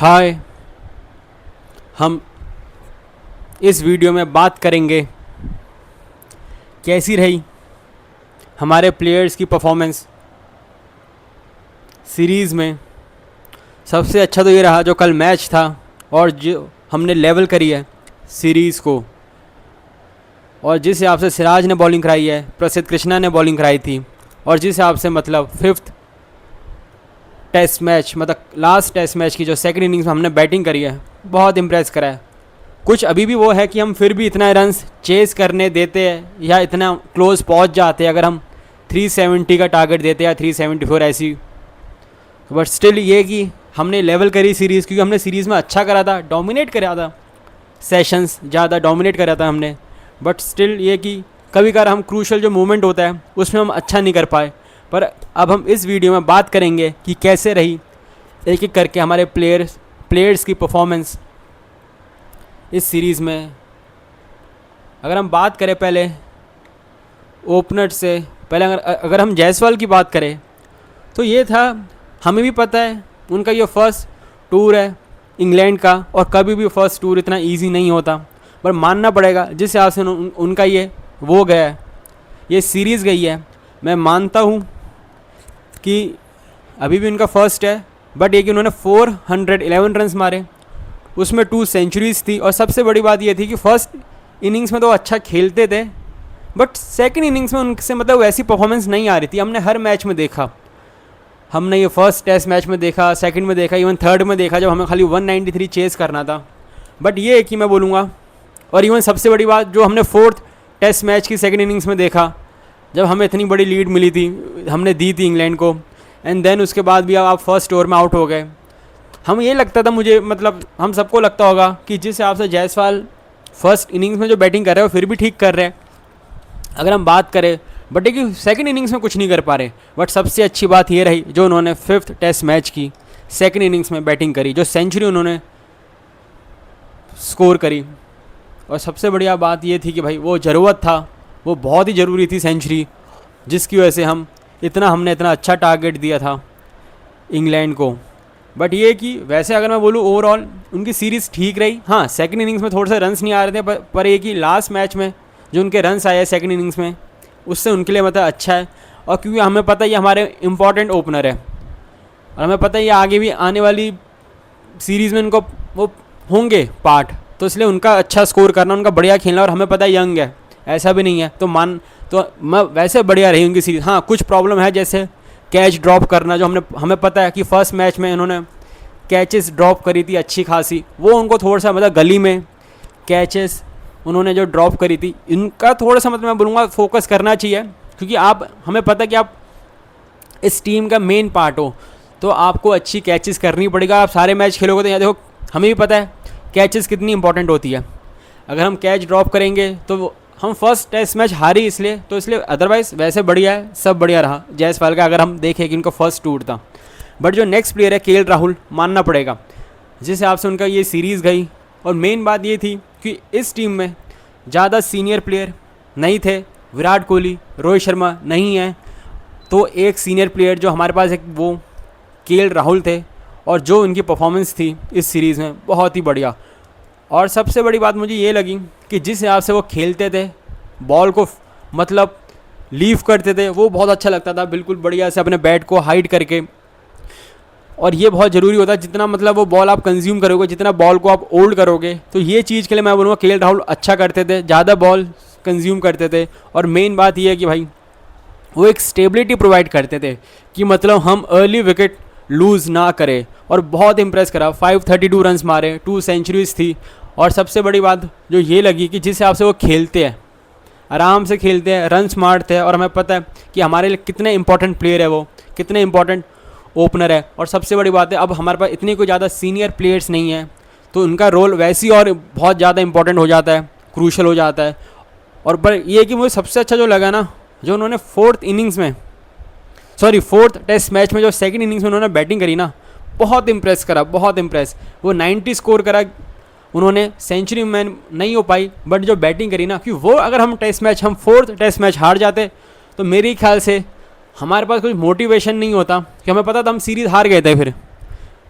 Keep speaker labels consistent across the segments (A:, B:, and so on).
A: हाय, हम इस वीडियो में बात करेंगे कैसी रही हमारे प्लेयर्स की परफॉर्मेंस सीरीज़ में। सबसे अच्छा तो ये रहा जो कल मैच था और जो हमने लेवल करी है सीरीज़ को, और जिस हिसाब से सिराज ने बॉलिंग कराई है, प्रसिद्ध कृष्णा ने बॉलिंग कराई थी, और जिस हिसाब से मतलब फिफ्थ टेस्ट मैच मतलब लास्ट टेस्ट मैच की जो सेकंड इनिंग्स में हमने बैटिंग करी है, बहुत इम्प्रेस करा है। कुछ अभी भी वो है कि हम फिर भी इतना रन्स चेस करने देते हैं या इतना क्लोज पहुंच जाते हैं अगर हम 370 का टारगेट देते हैं या 374 ऐसी, बट स्टिल ये कि हमने लेवल करी सीरीज़, क्योंकि हमने सीरीज़ में अच्छा करा था, डोमिनेट करा था, सेशंस ज़्यादा डोमिनेट करा था हमने, बट स्टिल ये कि कभी कभार हम क्रूशल जो मोमेंट होता है उसमें हम अच्छा नहीं कर पाए। पर अब हम इस वीडियो में बात करेंगे कि कैसे रही एक एक करके हमारे प्लेयर्स की परफॉर्मेंस इस सीरीज़ में। अगर हम बात करें पहले ओपनर से, पहले अगर हम जायसवाल की बात करें तो ये था, हमें भी पता है उनका ये फर्स्ट टूर है इंग्लैंड का, और कभी भी फर्स्ट टूर इतना इजी नहीं होता, पर मानना पड़ेगा जिस हिसाब से उनका ये वो गया है, ये सीरीज़ गई है। मैं मानता हूँ कि अभी भी उनका फर्स्ट है, बट ये कि उन्होंने 411 रन्स मारे, उसमें 2 सेंचुरीज़ थी, और सबसे बड़ी बात ये थी कि फर्स्ट इनिंग्स में तो अच्छा खेलते थे, बट सेकंड इनिंग्स में उनसे मतलब वैसी परफॉर्मेंस नहीं आ रही थी। हमने हर मैच में देखा, हमने ये फर्स्ट टेस्ट मैच में देखा, सेकंड में देखा, इवन थर्ड में देखा जब हमें खाली 193 चेस करना था। बट ये है कि मैं बोलूँगा, और इवन सबसे बड़ी बात जो हमने फोर्थ टेस्ट मैच की सेकंड इनिंग्स में देखा, जब हमें इतनी बड़ी लीड मिली थी, हमने दी थी इंग्लैंड को, एंड देन उसके बाद भी आप फर्स्ट ओवर में आउट हो गए। हम ये लगता था, मुझे मतलब हम सबको लगता होगा कि जिस हिसाब से जायसवाल फर्स्ट इनिंग्स में जो बैटिंग कर रहे हैं वो फिर भी ठीक कर रहे हैं अगर हम बात करें, बट देखिए सेकंड इनिंग्स में कुछ नहीं कर पा रहे। बट सबसे अच्छी बात ये रही जो उन्होंने फिफ्थ टेस्ट मैच की सेकंड इनिंग्स में बैटिंग करी, जो सेंचुरी उन्होंने स्कोर करी, और सबसे बढ़िया बात ये थी कि भाई वो ज़रूरत था, वो बहुत ही ज़रूरी थी सेंचुरी, जिसकी वजह से हमने इतना अच्छा टारगेट दिया था इंग्लैंड को। बट ये कि वैसे अगर मैं बोलूँ ओवरऑल उनकी सीरीज़ ठीक रही। हाँ, सेकंड इनिंग्स में थोड़े से रन्स नहीं आ रहे थे, पर ये कि लास्ट मैच में जो उनके रन्स आए हैं सेकंड इनिंग्स में, उससे उनके लिए मतलब अच्छा है। और क्योंकि हमें पता है ये हमारे इम्पॉर्टेंट ओपनर है, और हमें पता है ये आगे भी आने वाली सीरीज़ में उनको वो होंगे पार्ट, तो इसलिए उनका अच्छा स्कोर करना, उनका बढ़िया खेलना, और हमें पता है यंग है, ऐसा भी नहीं है, तो मैं वैसे बढ़िया रही उनकी सीरीज़। हाँ, कुछ प्रॉब्लम है जैसे कैच ड्रॉप करना, जो हमें पता है कि फर्स्ट मैच में इन्होंने कैचेस ड्रॉप करी थी अच्छी खासी, वो उनको थोड़ा सा मतलब गली में कैचेस उन्होंने जो ड्रॉप करी थी, इनका थोड़ा सा मतलब मैं बोलूँगा फोकस करना चाहिए, क्योंकि हमें पता है कि आप इस टीम का मेन पार्ट हो, तो आपको अच्छी कैचेस करनी पड़ेगा। आप सारे मैच खेलोगे तो यहाँ देखो, हमें भी पता है कैचेस कितनी इंपॉर्टेंट होती है। अगर हम कैच ड्रॉप करेंगे तो हम फर्स्ट टेस्ट मैच हारी इसलिए अदरवाइज़ वैसे बढ़िया है, सब बढ़िया रहा जायसवाल का, अगर हम देखें कि उनका फर्स्ट टूर था। बट जो नेक्स्ट प्लेयर है केएल राहुल, मानना पड़ेगा जिस हिसाब से उनका ये सीरीज़ गई। और मेन बात ये थी कि इस टीम में ज़्यादा सीनियर प्लेयर नहीं थे, विराट कोहली, रोहित शर्मा नहीं है, तो एक सीनियर प्लेयर जो हमारे पास एक वो केएल राहुल थे, और जो उनकी परफॉर्मेंस थी इस सीरीज़ में बहुत ही बढ़िया। और सबसे बड़ी बात मुझे ये लगी कि जिस हिसाब से वो खेलते थे, बॉल को मतलब लीव करते थे, वो बहुत अच्छा लगता था, बिल्कुल बढ़िया से अपने बैट को हाइड करके। और ये बहुत ज़रूरी होता है, जितना मतलब वो बॉल आप कंज्यूम करोगे, जितना बॉल को आप होल्ड करोगे, तो ये चीज़ के लिए मैं बोलूँगा केएल राहुल अच्छा करते थे, ज़्यादा बॉल कंज्यूम करते थे। और मेन बात ये है कि भाई वो एक स्टेबिलिटी प्रोवाइड करते थे कि मतलब हम अर्ली विकेट लूज़ ना करें, और बहुत इंप्रेस करा। 532 रन्स मारे, 2 सेंचुरीज़ थी, और सबसे बड़ी बात जो ये लगी कि जिस हिसाब से वो खेलते हैं, आराम से खेलते हैं, रन्स मारते हैं, और हमें पता है कि हमारे लिए कितने इंपॉर्टेंट प्लेयर है, वो कितने इंपॉर्टेंट ओपनर है। और सबसे बड़ी बात है, अब हमारे पास इतने कोई ज़्यादा सीनियर प्लेयर्स नहीं हैं, तो उनका रोल वैसे ही और बहुत ज़्यादा इंपॉर्टेंट हो जाता है, क्रूशल हो जाता है। और पर ये कि मुझे सबसे अच्छा जो लगा ना, जो उन्होंने फोर्थ टेस्ट मैच में जो सेकंड इनिंग्स में उन्होंने बैटिंग करी ना, बहुत इंप्रेस करा, बहुत इंप्रेस। वो 90 स्कोर करा, उन्होंने सेंचुरी में नहीं हो पाई, बट जो बैटिंग करी ना, क्योंकि वो अगर हम फोर्थ टेस्ट मैच हार जाते तो मेरे ख्याल से हमारे पास कुछ मोटिवेशन नहीं होता, कि हमें पता था हम सीरीज़ हार गए थे फिर,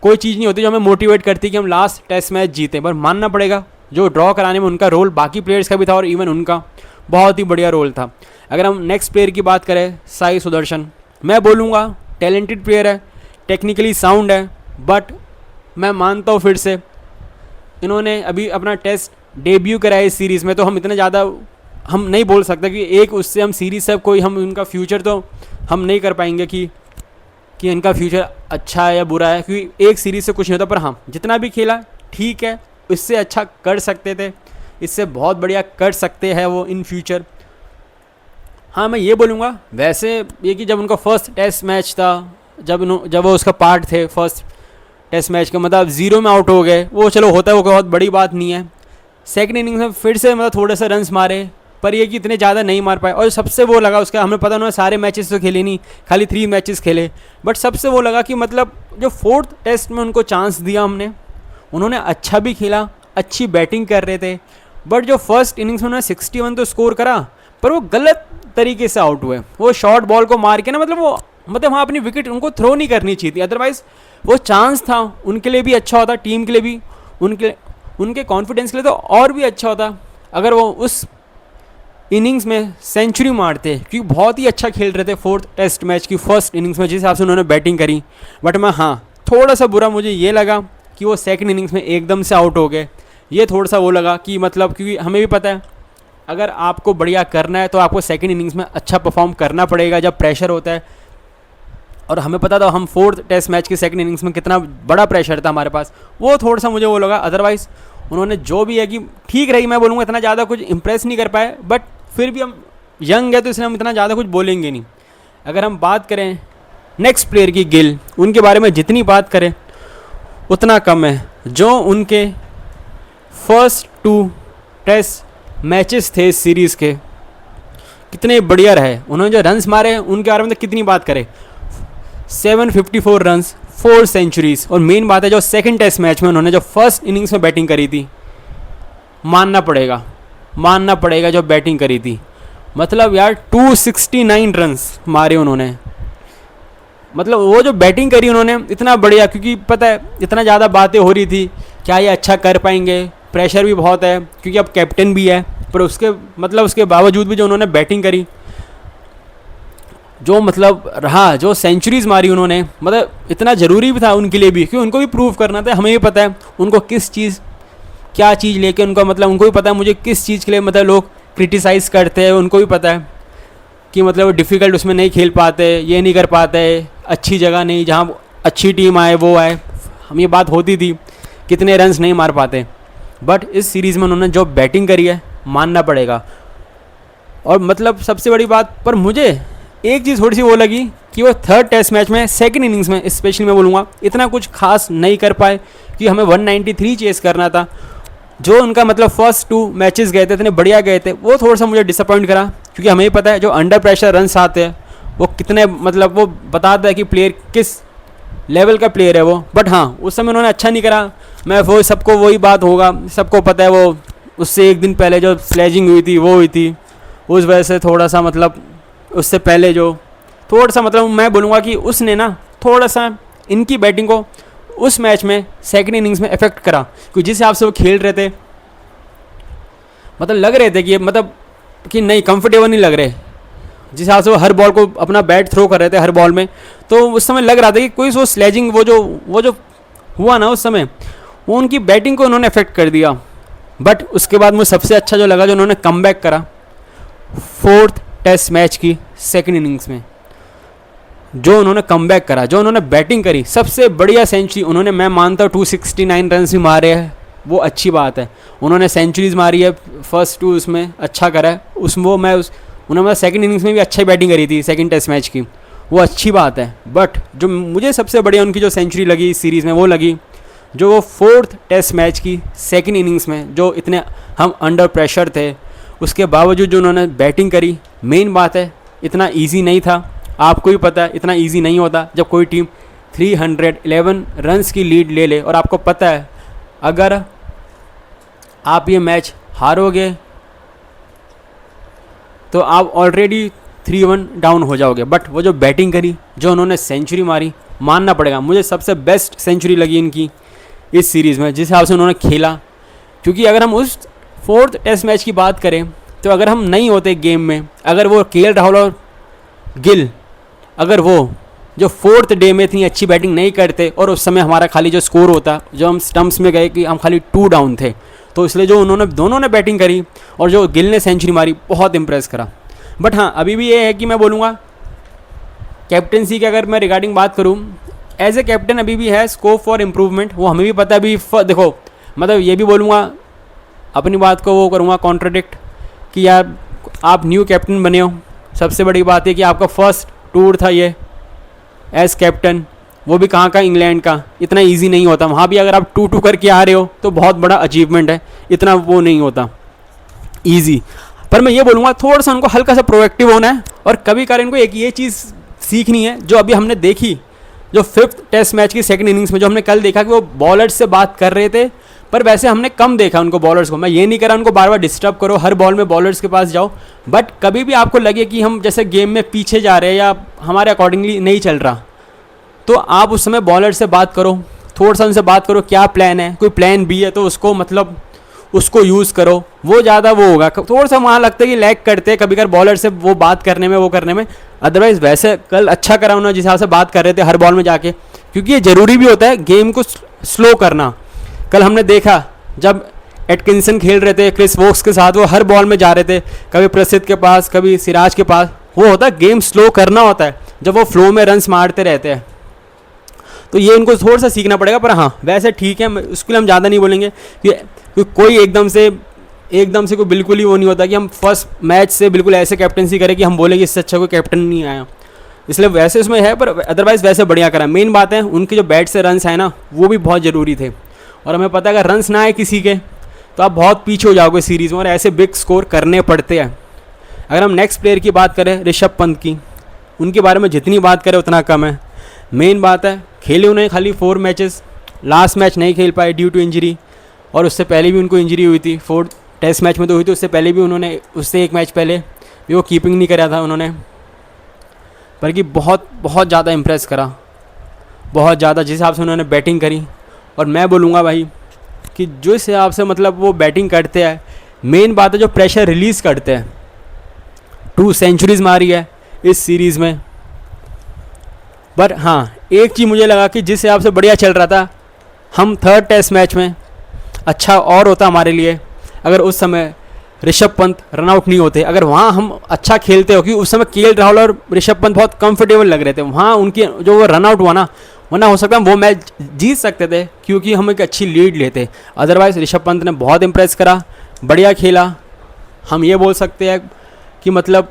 A: कोई चीज़ नहीं होती जो हमें मोटिवेट करती कि हम लास्ट टेस्ट मैच जीते, पर मानना पड़ेगा जो ड्रॉ कराने में उनका रोल बाकी प्लेयर्स का भी था और इवन उनका बहुत ही बढ़िया रोल था। अगर हम नेक्स्ट प्लेयर की बात करें, साई सुदर्शन, मैं बोलूँगा टैलेंटेड प्लेयर है, टेक्निकली साउंड है, बट मैं मानता हूँ फिर से इन्होंने अभी अपना टेस्ट डेब्यू करा है इस सीरीज़ में, तो हम इतना ज़्यादा हम नहीं बोल सकते कि एक उससे हम सीरीज़ से कोई हम उनका फ्यूचर तो हम नहीं कर पाएंगे कि इनका फ्यूचर अच्छा है या बुरा है, क्योंकि एक सीरीज़ से कुछ नहीं होता। पर हाँ, जितना भी खेला ठीक है, इससे अच्छा कर सकते थे, इससे बहुत बढ़िया कर सकते हैं वो इन फ्यूचर। हाँ, मैं ये बोलूँगा वैसे ये कि जब उनका फर्स्ट टेस्ट मैच था, जब वो उसका पार्ट थे फर्स्ट टेस्ट मैच का, मतलब 0 में आउट हो गए, वो चलो होता है, वो बहुत बड़ी बात नहीं है। सेकंड इनिंग्स में फिर से मतलब थोड़े से रन्स मारे, पर ये कि इतने ज़्यादा नहीं मार पाए। और सबसे वो लगा उसका, हमें पता उन्होंने सारे मैचेस तो खेले नहीं, खाली 3 मैचेस खेले, बट सबसे वो लगा कि मतलब जो फोर्थ टेस्ट में उनको चांस दिया हमने, उन्होंने अच्छा भी खेला, अच्छी बैटिंग कर रहे थे, बट जो फर्स्ट इनिंग्स में उन्होंने 61 तो स्कोर करा, पर वो गलत तरीके से आउट हुए। वो शॉर्ट बॉल को मार के ना, मतलब वहाँ अपनी विकेट उनको थ्रो नहीं करनी चाहिए थी, अदरवाइज़ वो चांस था उनके लिए भी अच्छा होता, टीम के लिए भी, उनके कॉन्फिडेंस के लिए तो और भी अच्छा होता अगर वो उस इनिंग्स में सेंचुरी मारते, क्योंकि बहुत ही अच्छा खेल रहे थे फोर्थ टेस्ट मैच की फर्स्ट इनिंग्स में जिस हिसाब से उन्होंने बैटिंग करी। बट मैं हाँ, थोड़ा सा बुरा मुझे ये लगा कि वो सेकंड इनिंग्स में एकदम से आउट हो गए। ये थोड़ा सा वो लगा कि मतलब, क्योंकि हमें भी पता है अगर आपको बढ़िया करना है तो आपको सेकंड इनिंग्स में अच्छा परफॉर्म करना पड़ेगा जब प्रेशर होता है। और हमें पता था हम फोर्थ टेस्ट मैच की सेकंड इनिंग्स में कितना बड़ा प्रेशर था हमारे पास, वो थोड़ा सा मुझे वो लगा। अदरवाइज़ उन्होंने जो भी है कि ठीक रही, मैं बोलूँगा इतना ज़्यादा कुछ इंप्रेस नहीं कर पाए, बट फिर भी हम यंग है तो इसलिए हम इतना ज़्यादा कुछ बोलेंगे नहीं। अगर हम बात करें नेक्स्ट प्लेयर की, गिल, उनके बारे में जितनी बात करें उतना कम है। जो उनके फर्स्ट 2 टेस्ट मैचेस थे इस सीरीज़ के, कितने बढ़िया रहे। उन्होंने जो रन्स मारे उनके बारे में तो कितनी बात करें, 754 रन्स, 4 सेंचुरीज। और मेन बात है जो सेकंड टेस्ट मैच में उन्होंने जो फर्स्ट इनिंग्स में बैटिंग करी थी, मानना पड़ेगा जो बैटिंग करी थी, मतलब यार 269 रन्स मारे उन्होंने। मतलब वो जो बैटिंग करी उन्होंने इतना बढ़िया, क्योंकि पता है इतना ज़्यादा बातें हो रही थी क्या ये अच्छा कर पाएंगे, प्रेशर भी बहुत है क्योंकि अब कैप्टन भी है, पर उसके बावजूद भी जो उन्होंने बैटिंग करी, जो मतलब रहा, जो सेंचुरीज मारी उन्होंने, मतलब इतना ज़रूरी भी था उनके लिए भी, क्योंकि उनको भी प्रूव करना था। हमें भी पता है उनको क्या चीज़ लेके उनको, मतलब उनको भी पता है मुझे किस चीज़ के लिए मतलब लोग क्रिटिसाइज़ करते हैं, उनको भी पता है कि मतलब वो डिफ़िकल्ट उसमें नहीं खेल पाते, ये नहीं कर पाते, अच्छी जगह नहीं जहाँ अच्छी टीम आए वो आए। हम ये बात होती थी कितने रन्स नहीं मार पाते, बट इस सीरीज़ में उन्होंने जो बैटिंग करी है मानना पड़ेगा। और मतलब सबसे बड़ी बात, पर मुझे एक चीज़ थोड़ी सी वो लगी कि वो थर्ड टेस्ट मैच में सेकंड इनिंग्स में स्पेशली मैं बोलूँगा इतना कुछ खास नहीं कर पाए, कि हमें 193 चेस करना था। जो उनका मतलब फर्स्ट 2 मैचेस गए थे इतने बढ़िया गए थे, वो थोड़ा सा मुझे डिसअपॉइंट करा, क्योंकि हमें ही पता है जो अंडर प्रेशर रन्स आते हैं वो कितने, मतलब वो बताता है कि प्लेयर किस लेवल का प्लेयर है वो। बट हाँ, उस समय उन्होंने अच्छा नहीं करा। मैं वो सबको वही बात होगा, सबको पता है वो उससे एक दिन पहले जो स्लेजिंग हुई थी वो हुई थी, उस वजह से थोड़ा सा मतलब उससे पहले जो थोड़ा सा मतलब मैं बोलूँगा कि उसने ना थोड़ा सा इनकी बैटिंग को उस मैच में सेकंड इनिंग्स में इफेक्ट करा, क्योंकि जिस हिसाब से वो खेल रहे थे, मतलब लग रहे थे कि मतलब कि नहीं कंफर्टेबल नहीं लग रहे, जिस हिसाब से वो हर बॉल को अपना बैट थ्रो कर रहे थे हर बॉल में, तो उस समय लग रहा था कि कोई वो स्लेजिंग वो जो हुआ ना उस समय, वो उनकी बैटिंग को उन्होंने इफेक्ट कर दिया। बट उसके बाद मुझे सबसे अच्छा जो लगा, जो उन्होंने कमबैक करा फोर्थ टेस्ट मैच की सेकंड इनिंग्स में, जो उन्होंने कमबैक करा, जो उन्होंने बैटिंग करी, सबसे बढ़िया सेंचुरी उन्होंने, मैं मानता हूँ 269 रन भी मारे हैं, वो अच्छी बात है। उन्होंने सेंचुरीज मारी है फर्स्ट 2 उसमें अच्छा करा है, उन्होंने सेकंड इनिंग्स में भी अच्छी बैटिंग करी थी सेकंड टेस्ट मैच की, वो अच्छी बात है। बट जो मुझे सबसे बढ़िया उनकी जो सेंचुरी लगी इस सीरीज़ में, वो लगी जो वो फोर्थ टेस्ट मैच की सेकंड इनिंग्स में, जो इतने हम अंडर प्रेशर थे उसके बावजूद जो उन्होंने बैटिंग करी। मेन बात है इतना इजी नहीं था, आपको भी पता है इतना इजी नहीं होता जब कोई टीम 311 रन्स की लीड ले ले, और आपको पता है अगर आप ये मैच हारोगे तो आप ऑलरेडी 3-1 डाउन हो जाओगे। बट वो जो बैटिंग करी, जो उन्होंने सेंचुरी मारी, मानना पड़ेगा, मुझे सबसे बेस्ट सेंचुरी लगी इनकी इस सीरीज़ में, जिस हिसाब से उन्होंने खेला। क्योंकि अगर हम उस 4th टेस्ट मैच की बात करें तो अगर हम नहीं होते गेम में, अगर वो केएल राहुल और गिल अगर वो जो 4th डे में इतनी अच्छी बैटिंग नहीं करते और उस समय हमारा खाली जो स्कोर होता, जो हम स्टम्प्स में गए कि हम खाली 2 डाउन थे, तो इसलिए जो उन्होंने दोनों ने बैटिंग करी और जो गिल ने सेंचुरी मारी, बहुत इंप्रेस करा। बट हाँ, अभी भी ये है कि मैं बोलूँगा कैप्टनसी की अगर मैं रिगार्डिंग बात करूँ, एज ए कैप्टन अभी भी है स्कोप फॉर इम्प्रूवमेंट। वो हमें भी पता है अभी देखो, मतलब ये भी बोलूँगा, अपनी बात को वो करूँगा कॉन्ट्राडिक्ट कि यार आप न्यू कैप्टन बने हो, सबसे बड़ी बात है कि आपका फर्स्ट टूर था ये एज कैप्टन, वो भी कहाँ का, इंग्लैंड का। इतना इजी नहीं होता, वहाँ भी अगर आप 2-2 करके आ रहे हो तो बहुत बड़ा अचीवमेंट है, इतना वो नहीं होता ईजी। पर मैं ये बोलूँगा थोड़ा सा उनको हल्का सा प्रोएक्टिव होना है, और कभी कभार इनको एक ये चीज़ सीखनी है जो अभी हमने देखी, जो 5th टेस्ट मैच की सेकंड इनिंग्स में जो हमने कल देखा कि वो बॉलर्स से बात कर रहे थे, पर वैसे हमने कम देखा उनको बॉलर्स को। मैं ये नहीं कह रहा उनको बार बार डिस्टर्ब करो, हर बॉल में बॉलर्स के पास जाओ, बट कभी भी आपको लगे कि हम जैसे गेम में पीछे जा रहे हैं या हमारे अकॉर्डिंगली नहीं चल रहा, तो आप उस समय बॉलर से बात करो, थोड़ा सा उनसे बात करो क्या प्लान है, कोई प्लान बी है तो उसको मतलब उसको यूज़ करो, वो ज़्यादा वो होगा। थोड़ा सा वहाँ लगता है कि लैग करते हैं कभी कभी बॉलर से वो बात करने में, वो करने में। अदरवाइज़ वैसे कल अच्छा करा उन्होंने जिस हिसाब से बात कर रहे थे हर बॉल में जाके, क्योंकि ये ज़रूरी भी होता है गेम को स्लो करना। कल हमने देखा जब एटकिंसन खेल रहे थे क्रिस वोक्स के साथ, वो हर बॉल में जा रहे थे, कभी प्रसिद्ध के पास, कभी सिराज के पास। वो होता है गेम स्लो करना होता है जब वो फ्लो में रन्स मारते रहते हैं, तो ये उनको थोड़ा सा सीखना पड़ेगा। पर हाँ, वैसे ठीक है, उसके लिए हम ज़्यादा नहीं बोलेंगे कि कोई एकदम से कोई बिल्कुल ही वो नहीं होता कि हम फर्स्ट मैच से बिल्कुल ऐसे कैप्टनसी करें कि हम बोलेंगे इससे अच्छा कोई कैप्टन नहीं आया। इसलिए वैसे उसमें है, पर अदरवाइज़ वैसे बढ़िया करा। मेन बात है उनके जो बैट से रन्स आए ना, वो भी बहुत ज़रूरी थे, और हमें पता है अगर रन्स ना आए किसी के तो आप बहुत पीछे हो जाओगे सीरीज़ में, और ऐसे बिग स्कोर करने पड़ते हैं। अगर हम नेक्स्ट प्लेयर की बात करें, ऋषभ पंत की, उनके बारे में जितनी बात करें उतना कम है। मेन बात है खेले उन्हें खाली 4 मैचेस, लास्ट मैच नहीं खेल पाए ड्यू टू इंजरी, और उससे पहले भी उनको इंजरी हुई थी। 4th टेस्ट मैच में तो हुई थी, उससे पहले भी उन्होंने, उससे एक मैच पहले भी वो कीपिंग नहीं करा था उन्होंने। पर कि बहुत बहुत ज़्यादा इम्प्रेस करा, बहुत ज़्यादा, जिस हिसाब से उन्होंने बैटिंग करी। और मैं बोलूँगा भाई कि जो इस हिसाब से मतलब वो बैटिंग करते हैं, मेन बात है जो प्रेशर रिलीज़ करते हैं। 2 सेंचुरीज़ मारी है इस सीरीज़ में। पर हाँ, एक चीज़ मुझे लगा कि जिस हिसाब से बढ़िया चल रहा था, हम 3rd टेस्ट मैच में अच्छा और होता हमारे लिए अगर उस समय ऋषभ पंत रन आउट नहीं होते, अगर वहाँ हम अच्छा खेलते हो, क्योंकि उस समय केएल राहुल और ऋषभ पंत बहुत कंफर्टेबल लग रहे थे, वहाँ उनकी जो वो रन आउट हुआ ना, वरना हो सकता है वो मैच जीत सकते थे क्योंकि हम एक अच्छी लीड लेते। अदरवाइज़ ऋषभ पंत ने बहुत इंप्रेस करा, बढ़िया खेला। हम ये बोल सकते हैं कि मतलब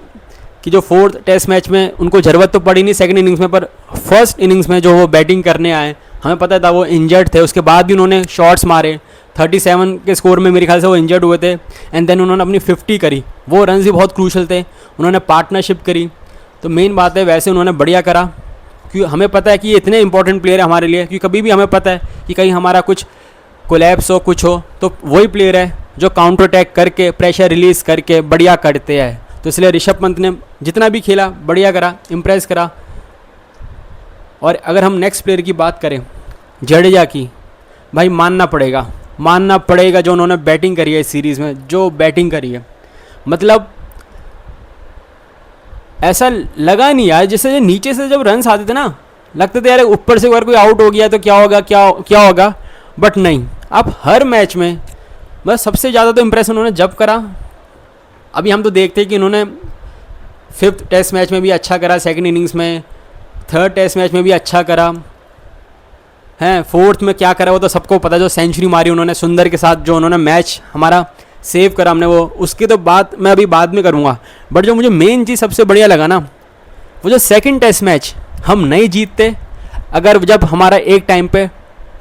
A: कि जो 4th टेस्ट मैच में उनको ज़रूरत तो पड़ी नहीं सेकंड इनिंग्स में, पर फर्स्ट इनिंग्स में जो वो बैटिंग करने आए, हमें पता था वो इंजर्ड थे, उसके बाद भी उन्होंने शॉट्स मारे। 37 के स्कोर में मेरे ख्याल से वो इंजर्ड हुए थे, एंड देन उन्होंने अपनी 50 करी। वो रन्स भी बहुत क्रूशल थे, उन्होंने पार्टनरशिप करी। तो मेन बात है वैसे उन्होंने बढ़िया करा, क्योंकि हमें पता है कि ये इतने इंपॉर्टेंट प्लेयर है हमारे लिए, क्योंकि कभी भी हमें पता है कि कहीं हमारा कुछ कोलैप्स हो, कुछ हो, तो वही प्लेयर है जो काउंटर अटैक करके प्रेशर रिलीज़ करके बढ़िया करते हैं। तो इसलिए ऋषभ पंत ने जितना भी खेला बढ़िया करा, इम्प्रेस करा। और अगर हम नेक्स्ट प्लेयर की बात करें, जडेजा की, भाई मानना पड़ेगा जो उन्होंने बैटिंग करी है इस सीरीज़ में, जो बैटिंग करी है, मतलब ऐसा लगा नहीं यार, जैसे नीचे से जब रन्स आते थे ना, लगते थे यार ऊपर से अगर कोई आउट हो गया तो क्या होगा, बट नहीं, आप हर मैच में बस सबसे ज़्यादा तो इम्प्रेस उन्होंने जब करा। अभी हम तो देखते हैं कि इन्होंने 5th टेस्ट मैच में भी अच्छा करा, सेकंड इनिंग्स में, 3rd टेस्ट मैच में भी अच्छा करा हैं, 4th में क्या करा वो तो सबको पता, जो सेंचुरी मारी उन्होंने सुंदर के साथ, जो उन्होंने मैच हमारा सेव करा हमने, वो उसकी तो बात मैं अभी बाद में करूँगा। बट जो मुझे मेन चीज़ सबसे बढ़िया लगा ना, वो जो सेकंड टेस्ट मैच हम नहीं जीतते, अगर जब हमारा एक टाइम पे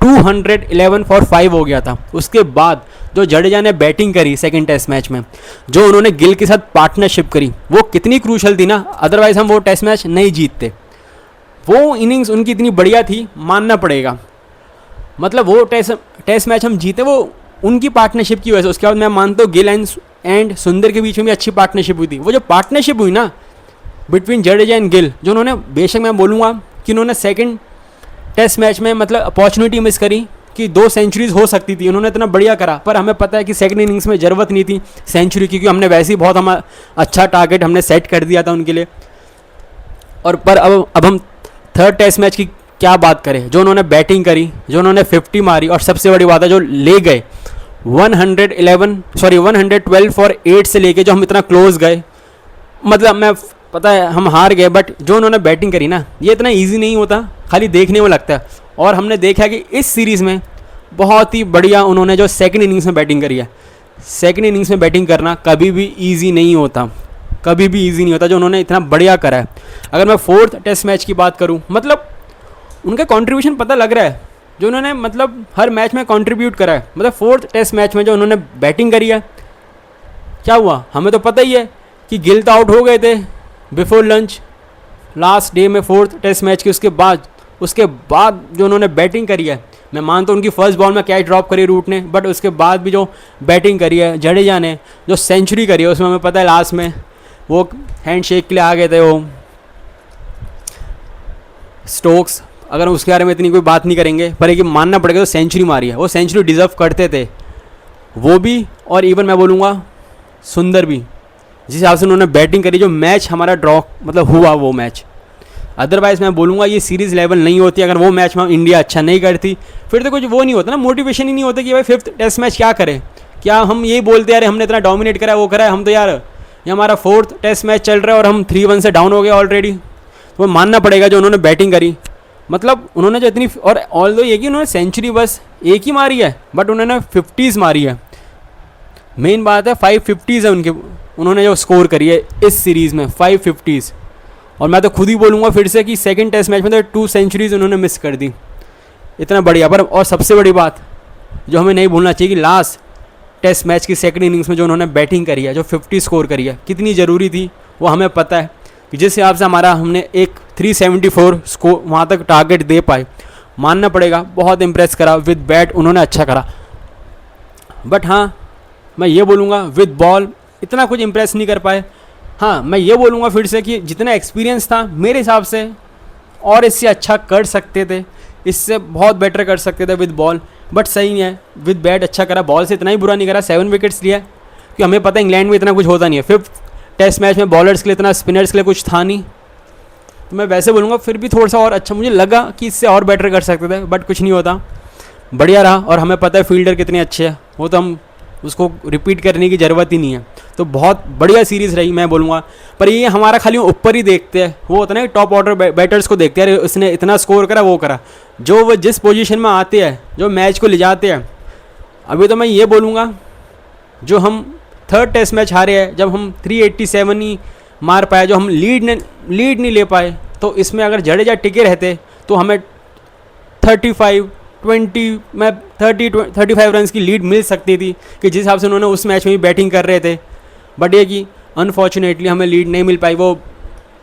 A: 211 फॉर 5 हो गया था, उसके बाद जो जडेजा ने बैटिंग करी सेकंड टेस्ट मैच में, जो उन्होंने गिल के साथ पार्टनरशिप करी, वो कितनी क्रूशल थी ना, अदरवाइज़ हम वो टेस्ट मैच नहीं जीतते। वो इनिंग्स उनकी इतनी बढ़िया थी, मानना पड़ेगा। मतलब वो टेस्ट मैच हम जीते वो उनकी पार्टनरशिप की वजह से। उसके बाद मैं मानता हूँ गिल एंड सुंदर के बीच में भी अच्छी पार्टनरशिप हुई थी। वो जो पार्टनरशिप हुई ना, बिटवीन जडेजा एंड गिल, जो उन्होंने, बेशक मैं बोलूँगा कि उन्होंने सेकंड टेस्ट मैच में मतलब अपॉर्चुनिटी मिस करी कि 2 सेंचुरीज हो सकती थी, उन्होंने इतना बढ़िया करा, पर हमें पता है कि सेकंड इनिंग्स में ज़रूरत नहीं थी सेंचुरी की, क्योंकि हमने वैसे ही बहुत अच्छा टारगेट हमने सेट कर दिया था उनके लिए। और पर अब हम थर्ड टेस्ट मैच की क्या बात करें, जो उन्होंने बैटिंग करी, जो उन्होंने 50 मारी, और सबसे बड़ी बात है जो ले गए 112 फॉर 8 से लेके जो हम इतना क्लोज गए, मतलब मैं पता है हम हार गए, बट जो उन्होंने बैटिंग करी ना, ये इतना इजी नहीं होता, खाली देखने में लगता है। और हमने देखा कि इस सीरीज़ में बहुत ही बढ़िया उन्होंने जो सेकंड इनिंग्स में बैटिंग करी है, सेकंड इनिंग्स में बैटिंग करना कभी भी इजी नहीं होता, कभी भी इजी नहीं होता, जो उन्होंने इतना बढ़िया करा है। अगर मैं फोर्थ टेस्ट मैच की बात करूं, मतलब उनका कंट्रीब्यूशन पता लग रहा है, जो उन्होंने मतलब हर मैच में कंट्रीब्यूट करा है। मतलब फोर्थ टेस्ट मैच में जो उन्होंने बैटिंग करी है, क्या हुआ हमें तो पता ही है कि गिल तो आउट हो गए थे बिफोर लंच लास्ट डे में फोर्थ टेस्ट मैच के। उसके बाद जो उन्होंने बैटिंग करी है, मैं मानता हूँ उनकी फर्स्ट बॉल में कैच ड्रॉप करी रूट ने, बट उसके बाद भी जो बैटिंग करी है जडेजा ने, जो सेंचुरी करी है, उसमें हमें पता है लास्ट में वो हैंड शेक के लिए आ गए थे वो स्टोक्स। अगर उसके बारे में इतनी कोई बात नहीं करेंगे, पर एक मानना पड़ेगा तो सेंचुरी मारी है, वो सेंचुरी डिज़र्व करते थे वो भी, और इवन मैं बोलूँगा सुंदर भी, जिस हिसाब से उन्होंने बैटिंग करी, जो मैच हमारा ड्रॉ मतलब हुआ वो मैच। अदरवाइज़ मैं बोलूँगा ये सीरीज़ लेवल नहीं होती अगर वो मैच में इंडिया अच्छा नहीं करती, फिर तो कुछ वो नहीं होता ना, मोटिवेशन ही नहीं होता कि भाई फिफ्थ टेस्ट मैच क्या करें। क्या हम यही बोलते यार हमने इतना डोमिनेट करा है, वो करा है, हम तो यार ये हमारा फोर्थ टेस्ट मैच चल रहा है और हम 3-1 से डाउन हो गए ऑलरेडी। तो मानना पड़ेगा जो उन्होंने बैटिंग करी, मतलब उन्होंने जो इतनी, और ऑल दो ये कि उन्होंने सेंचुरी बस एक ही मारी है, बट उन्होंने 50s मारी है। मेन बात है 5 50s है उनके, उन्होंने जो स्कोर करी है इस सीरीज़ में 5 50s। और मैं तो खुद ही बोलूँगा फिर से कि सेकंड टेस्ट मैच में तो 2 सेंचुरीज उन्होंने मिस कर दी, इतना बढ़िया। पर और सबसे बड़ी बात जो हमें नहीं भूलना चाहिए कि लास्ट टेस्ट मैच की सेकंड इनिंग्स में जो उन्होंने बैटिंग करी है, जो 50 स्कोर करी है, कितनी ज़रूरी थी वो हमें पता है कि जिस हिसाब से हमने एक 374 स्कोर वहाँ तक टारगेट दे पाए, मानना पड़ेगा बहुत इंप्रेस करा। विद बैट उन्होंने अच्छा करा, बट हाँ मैं ये बोलूँगा विद बॉल इतना कुछ इंप्रेस नहीं कर पाए। हाँ मैं ये बोलूँगा फिर से कि जितना एक्सपीरियंस था मेरे हिसाब से और इससे अच्छा कर सकते थे, इससे बहुत बेटर कर सकते थे विद बॉल, बट सही है विद बैट अच्छा करा, बॉल से इतना ही बुरा नहीं करा। 7 विकेट्स लिया, क्योंकि हमें पता है इंग्लैंड में इतना कुछ होता नहीं है, फिफ्थ टेस्ट मैच में बॉलर्स के लिए इतना, स्पिनर्स के लिए कुछ था नहीं, तो मैं वैसे बोलूँगा फिर भी थोड़ा सा और अच्छा मुझे लगा कि इससे और बेटर कर सकते थे, बट कुछ नहीं होता, बढ़िया रहा। और हमें पता है फील्डर कितने अच्छे हैं, वो तो हम उसको रिपीट करने की ज़रूरत ही नहीं है। तो बहुत बढ़िया सीरीज़ रही मैं बोलूँगा। पर ये हमारा खाली ऊपर ही देखते हैं, वो होता है ना टॉप ऑर्डर बैटर्स को देखते हैं, उसने इतना स्कोर करा वो करा, जो वो जिस पोजीशन में आते हैं, जो मैच को ले जाते हैं। अभी तो मैं ये बोलूँगा जो हम थर्ड टेस्ट मैच हारे हैं, जब हम 387 ही मार पाए, जो हम लीड नहीं ले पाए, तो इसमें अगर जडेजा टिके रहते तो हमें 35 रन की लीड मिल सकती थी, कि जिस हिसाब से उन्होंने उस मैच में भी बैटिंग कर रहे थे। बट ये कि अनफॉर्चुनेटली हमें लीड नहीं मिल पाई, वो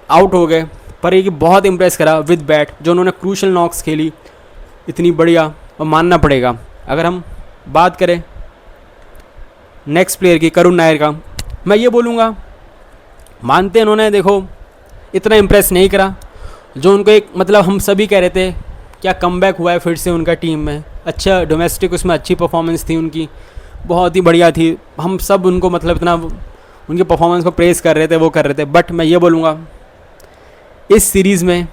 A: आउट हो गए। पर ये कि बहुत इंप्रेस करा विद बैट, जो उन्होंने क्रूशल नॉक्स खेली इतनी बढ़िया, और मानना पड़ेगा। अगर हम बात करें नेक्स्ट प्लेयर की, करुण नायर का, मैं ये बोलूँगा मानते हैं उन्होंने देखो इतना इंप्रेस नहीं करा, जो उनको एक मतलब हम सभी कह रहे थे क्या कमबैक हुआ है फिर से उनका टीम में, अच्छा डोमेस्टिक उसमें अच्छी परफॉर्मेंस थी उनकी, बहुत ही बढ़िया थी, हम सब उनको मतलब इतना उनके परफॉर्मेंस को प्रेस कर रहे थे, वो कर रहे थे। बट मैं ये बोलूँगा इस सीरीज़ में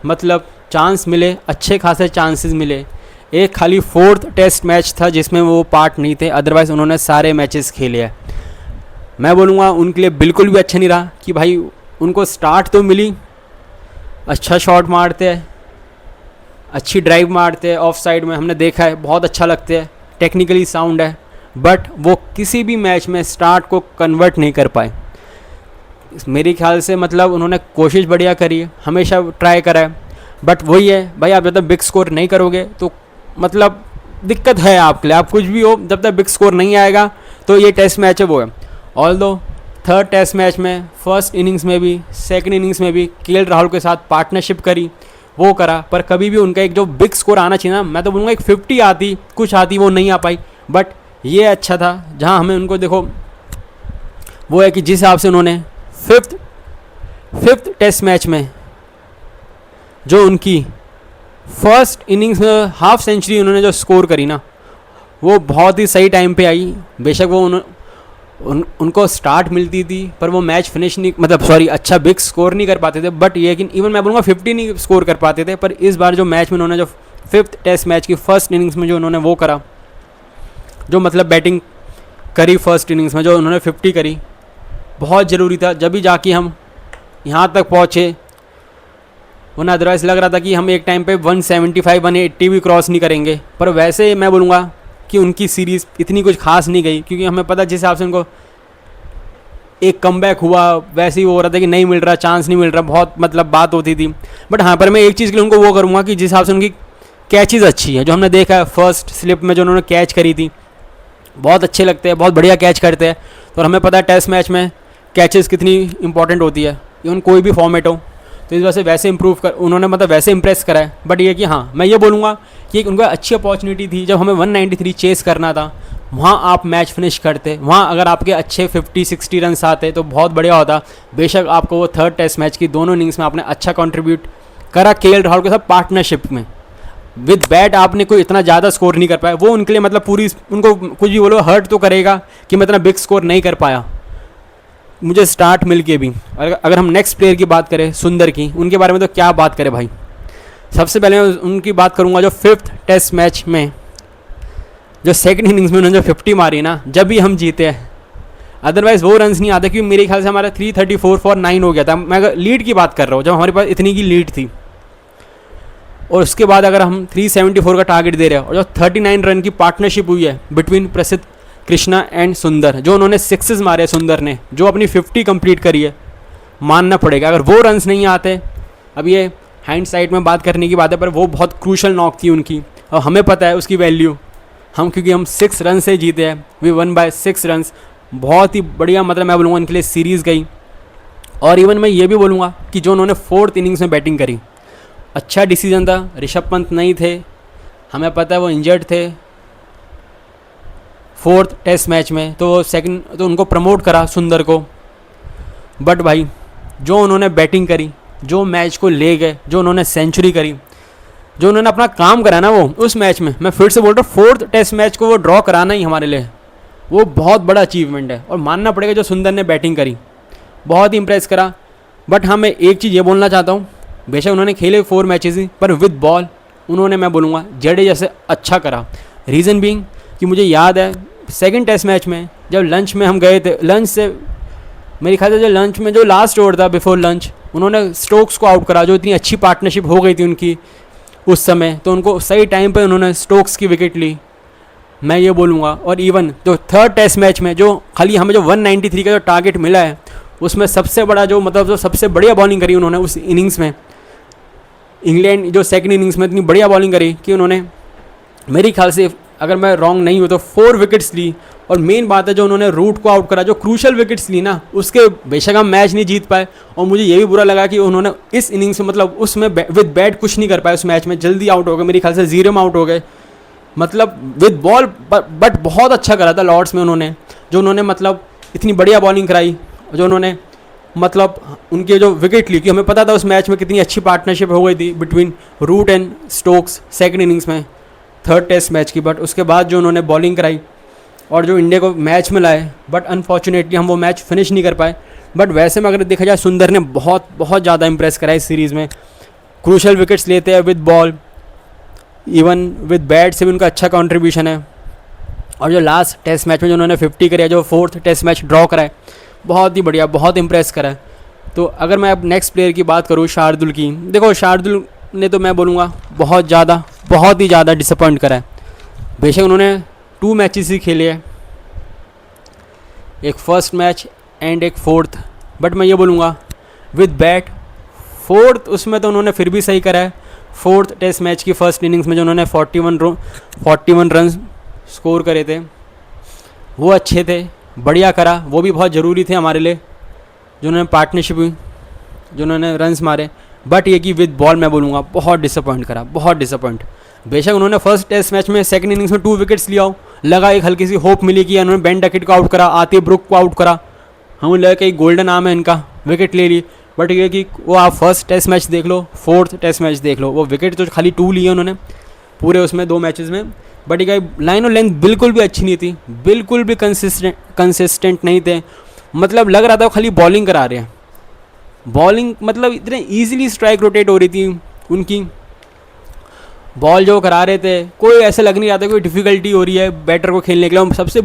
A: मतलब चांस मिले, अच्छे खासे चांसेस मिले, एक खाली फोर्थ टेस्ट मैच था जिसमें वो पार्ट नहीं थे, अदरवाइज़ उन्होंने सारे मैचेस खेले हैं। मैं बोलूँगा उनके लिए बिल्कुल भी अच्छा नहीं रहा कि भाई उनको स्टार्ट तो मिली, अच्छा शॉट मारते हैं, अच्छी ड्राइव मारते हैं ऑफ साइड में, हमने देखा है बहुत अच्छा लगते हैं, टेक्निकली साउंड है, बट वो किसी भी मैच में स्टार्ट को कन्वर्ट नहीं कर पाए। मेरे ख्याल से मतलब उन्होंने कोशिश बढ़िया करी है, हमेशा ट्राई करा है, बट वही है भाई, आप जब तक बिग स्कोर नहीं करोगे तो मतलब दिक्कत है आपके लिए, आप कुछ भी हो, जब तक बिग स्कोर नहीं आएगा तो ये टेस्ट मैच है वो है। ऑल्दो थर्ड टेस्ट मैच में फर्स्ट इनिंग्स में भी सेकंड इनिंग्स में भी केएल राहुल के साथ पार्टनरशिप करी, वो करा, पर कभी भी उनका एक जो बिग स्कोर आना चाहिए ना, मैं तो बोलूँगा एक 50 आती, कुछ आती, वो नहीं आ पाई। बट ये अच्छा था जहाँ हमें उनको देखो वो है कि जिस हिसाब से उन्होंने फिफ्थ 5th टेस्ट मैच में जो उनकी फर्स्ट इनिंग्स में हाफ सेंचुरी उन्होंने जो स्कोर करी ना, वो बहुत ही सही टाइम पे आई। बेशक वो उनको स्टार्ट मिलती थी पर वो मैच फिनिश नहीं, मतलब सॉरी, अच्छा बिग स्कोर नहीं कर पाते थे। बट ये कि इवन मैं बोलूँगा 50 नहीं स्कोर कर पाते थे। पर इस बार जो मैच में उन्होंने जो 5th टेस्ट मैच की फर्स्ट इनिंग्स में जो उन्होंने वो करा, जो मतलब बैटिंग करी फर्स्ट इनिंग्स में, जो उन्होंने 50 करी, बहुत ज़रूरी था। जब भी जाके हम यहाँ तक पहुँचे, वरना अदरवाइज़ लग रहा था कि हम एक टाइम पे 175 180 भी क्रॉस नहीं करेंगे। पर वैसे मैं बोलूँगा कि उनकी सीरीज़ इतनी कुछ खास नहीं गई, क्योंकि हमें पता जिस हिसाब से उनको एक कमबैक हुआ वैसे ही वो हो रहा था कि नहीं मिल रहा, चांस नहीं मिल रहा, बहुत मतलब बात होती थी। बट हाँ, पर मैं एक चीज़ के लिए उनको वो करूँगा कि जिस हिसाब से उनकी कैचेज़ अच्छी है, जो हमने देखा है फर्स्ट स्लिप में जो उन्होंने कैच करी थी, बहुत अच्छे लगते हैं, बहुत बढ़िया कैच करते हैं। और हमें पता है टेस्ट मैच में कैचेज़ कितनी इंपॉर्टेंट होती है, इवन कोई भी फॉर्मेट हो। तो इस वजह से वैसे इंप्रूव कर उन्होंने मतलब वैसे इंप्रेस करा है। बट ये कि हाँ, मैं ये बोलूँगा कि एक उनको अच्छी अपॉर्चुनिटी थी, जब हमें 193 चेस करना था, वहाँ आप मैच फिनिश करते, वहाँ अगर आपके अच्छे 50-60 रन आते तो बहुत बढ़िया होता। बेशक आपको वो 3rd टेस्ट मैच की दोनों इनिंग्स में आपने अच्छा कंट्रीब्यूट करा केएल राहुल के साथ पार्टनरशिप में। विद बैट आपने कोई इतना ज़्यादा स्कोर नहीं कर पाया, वो उनके लिए मतलब पूरी उनको कुछ भी बोलो हर्ट तो करेगा कि मैं इतना बिग स्कोर नहीं कर पाया मुझे स्टार्ट मिल के भी। अगर हम नेक्स्ट प्लेयर की बात करें सुंदर की, उनके बारे में तो क्या बात करें भाई। सबसे पहले मैं उनकी बात करूंगा जो 5th टेस्ट मैच में जो 2nd इनिंग्स में उन्होंने जो 50 मारी ना, जब भी हम जीते हैं, अदरवाइज़ वो रन्स नहीं आते, क्योंकि मेरे ख्याल से हमारा 334 फॉर 9 हो गया था। मैं अगर लीड की बात कर रहा हूँ, जब हमारे पास इतनी की लीड थी, और उसके बाद अगर हम 374 का टारगेट दे रहे हैं, और जो 39 रन की पार्टनरशिप हुई है बिटवीन प्रसिद्ध कृष्णा एंड सुंदर, जो उन्होंने 6 मारे सुंदर ने, जो अपनी 50 कंप्लीट करी है, मानना पड़ेगा। अगर वो रन्स नहीं आते, अब ये हैंड साइड में बात करने की बात है, पर वो बहुत क्रूशल नॉक थी उनकी, और हमें पता है उसकी वैल्यू। क्योंकि हम 6 रन से जीते हैं, वी वन बाय 6 रन्स, बहुत ही बढ़िया मतलब मैं बोलूँगा इनके लिए सीरीज़ गई। और इवन मैं ये भी बोलूँगा कि जो उन्होंने 4th इनिंग्स में बैटिंग करी, अच्छा डिसीजन था। ऋषभ पंत नहीं थे, हमें पता है वो इंजर्ड थे 4th टेस्ट मैच में, तो सेकंड तो उनको प्रमोट करा सुंदर को। बट भाई जो उन्होंने बैटिंग करी, जो मैच को ले गए, जो उन्होंने सेंचुरी करी, जो उन्होंने अपना काम करा ना वो उस मैच में, मैं फिर से बोल रहा हूँ 4th टेस्ट मैच को वो ड्रॉ कराना ही हमारे लिए वो बहुत बड़ा अचीवमेंट है। और मानना पड़ेगा जो सुंदर ने बैटिंग करी, बहुत ही इंप्रेस करा। बट हाँ, मैं एक चीज़ ये बोलना चाहता हूँ, बेशक उन्होंने खेले 4 मैचेस ही, पर विद बॉल उन्होंने मैं बोलूँगा जडेजा से अच्छा करा। रीज़न बीइंग कि मुझे याद है 2nd टेस्ट मैच में जब लंच में हम गए थे, लंच से मेरे ख्याल से जो लंच में जो लास्ट ओवर था बिफोर लंच, उन्होंने स्टोक्स को आउट करा, जो इतनी अच्छी पार्टनरशिप हो गई थी उनकी उस समय, तो उनको सही टाइम पे उन्होंने स्टोक्स की विकेट ली, मैं ये बोलूँगा। और इवन जो 3rd टेस्ट मैच में जो खाली हमें जो 193 का जो टारगेट मिला है, उसमें सबसे बड़ा जो मतलब जो सबसे बढ़िया बॉलिंग करी उन्होंने उस इनिंग्स में, इंग्लैंड जो 2nd इनिंग्स में इतनी बढ़िया बॉलिंग करी कि उन्होंने मेरे ख्याल से, अगर मैं रॉन्ग नहीं हूँ तो 4 विकेट्स ली। और मेन बात है जो उन्होंने रूट को आउट करा, जो क्रूशल विकेट्स ली ना, उसके बेशक हम मैच नहीं जीत पाए। और मुझे ये भी बुरा लगा कि उन्होंने इस इनिंग्स में मतलब उसमें विद बैट कुछ नहीं कर पाए, उस मैच में जल्दी आउट हो गए, मेरे ख्याल से 0 में आउट हो गए। मतलब विद बॉल बट बहुत अच्छा करा था लॉर्ड्स में उन्होंने, जो उन्होंने मतलब इतनी बढ़िया बॉलिंग कराई, जो उन्होंने मतलब उनके जो विकेट ली, कि हमें पता था उस मैच में कितनी अच्छी पार्टनरशिप हो गई थी between Root and Stokes 2nd innings में 3rd टेस्ट मैच की। बट उसके बाद जो उन्होंने बॉलिंग कराई और जो इंडिया को मैच में लाए, बट अनफॉर्चुनेटली हम वो मैच फिनिश नहीं कर पाए। बट वैसे में अगर देखा जाए, सुंदर ने बहुत बहुत ज़्यादा इंप्रेस करा इस सीरीज़ में, क्रूशल विकेट्स लेते हैं with ball, even with bat से भी उनका अच्छा कंट्रीब्यूशन है। और जो लास्ट टेस्ट मैच में जो उन्होंने 50 करा, जो 4th टेस्ट मैच ड्रॉ कराए, बहुत ही बढ़िया, बहुत इंप्रेस करा है। तो अगर मैं अब नेक्स्ट प्लेयर की बात करूँ शार्दुल की, देखो शार्दुल ने तो मैं बोलूँगा बहुत ही ज़्यादा डिसअपॉइंट करा है। बेशक उन्होंने 2 मैचेस ही खेले हैं, एक फर्स्ट मैच एंड एक 4th, बट मैं ये बोलूँगा विद बैट 4th उसमें तो उन्होंने फिर भी सही करा है। 4th टेस्ट मैच की फर्स्ट इनिंग्स में जो उन्होंने 41 रन स्कोर करे थे, वो अच्छे थे, बढ़िया करा, वो भी बहुत ज़रूरी थे हमारे लिए, जो उन्होंने पार्टनरशिप हुई, जो उन्होंने रन्स मारे। बट ये कि विद बॉल मैं बोलूँगा बहुत डिसअपॉइंट करा, बहुत डिसअपॉइंट। बेशक उन्होंने फर्स्ट टेस्ट मैच में 2nd इनिंग्स में 2 विकेट्स लिया हो, लगा एक हल्की सी होप मिली कि उन्होंने बेन डकेट को आउट करा, आतिफ ब्रुक को आउट करा, हमें लगा कि गोल्डन आर्म है इनका, विकेट ले ली। बट ये कि वो आप फर्स्ट टेस्ट मैच देख लो, फोर्थ टेस्ट मैच देख लो, वो विकेट तो खाली 2 लिए उन्होंने पूरे उसमें 2 मैचेस में, बट ये लाइन और लेंथ बिल्कुल भी अच्छी नहीं थी, बिल्कुल भी कंसिस्टेंट नहीं थे। मतलब लग रहा था वो खाली बॉलिंग करा रहे हैं, बॉलिंग मतलब इतने ईजिली स्ट्राइक रोटेट हो रही थी उनकी, बॉल जो करा रहे थे कोई ऐसा लग नहीं रहा था कोई डिफ़िकल्टी हो रही है बैटर को खेलने के लिए। सबसे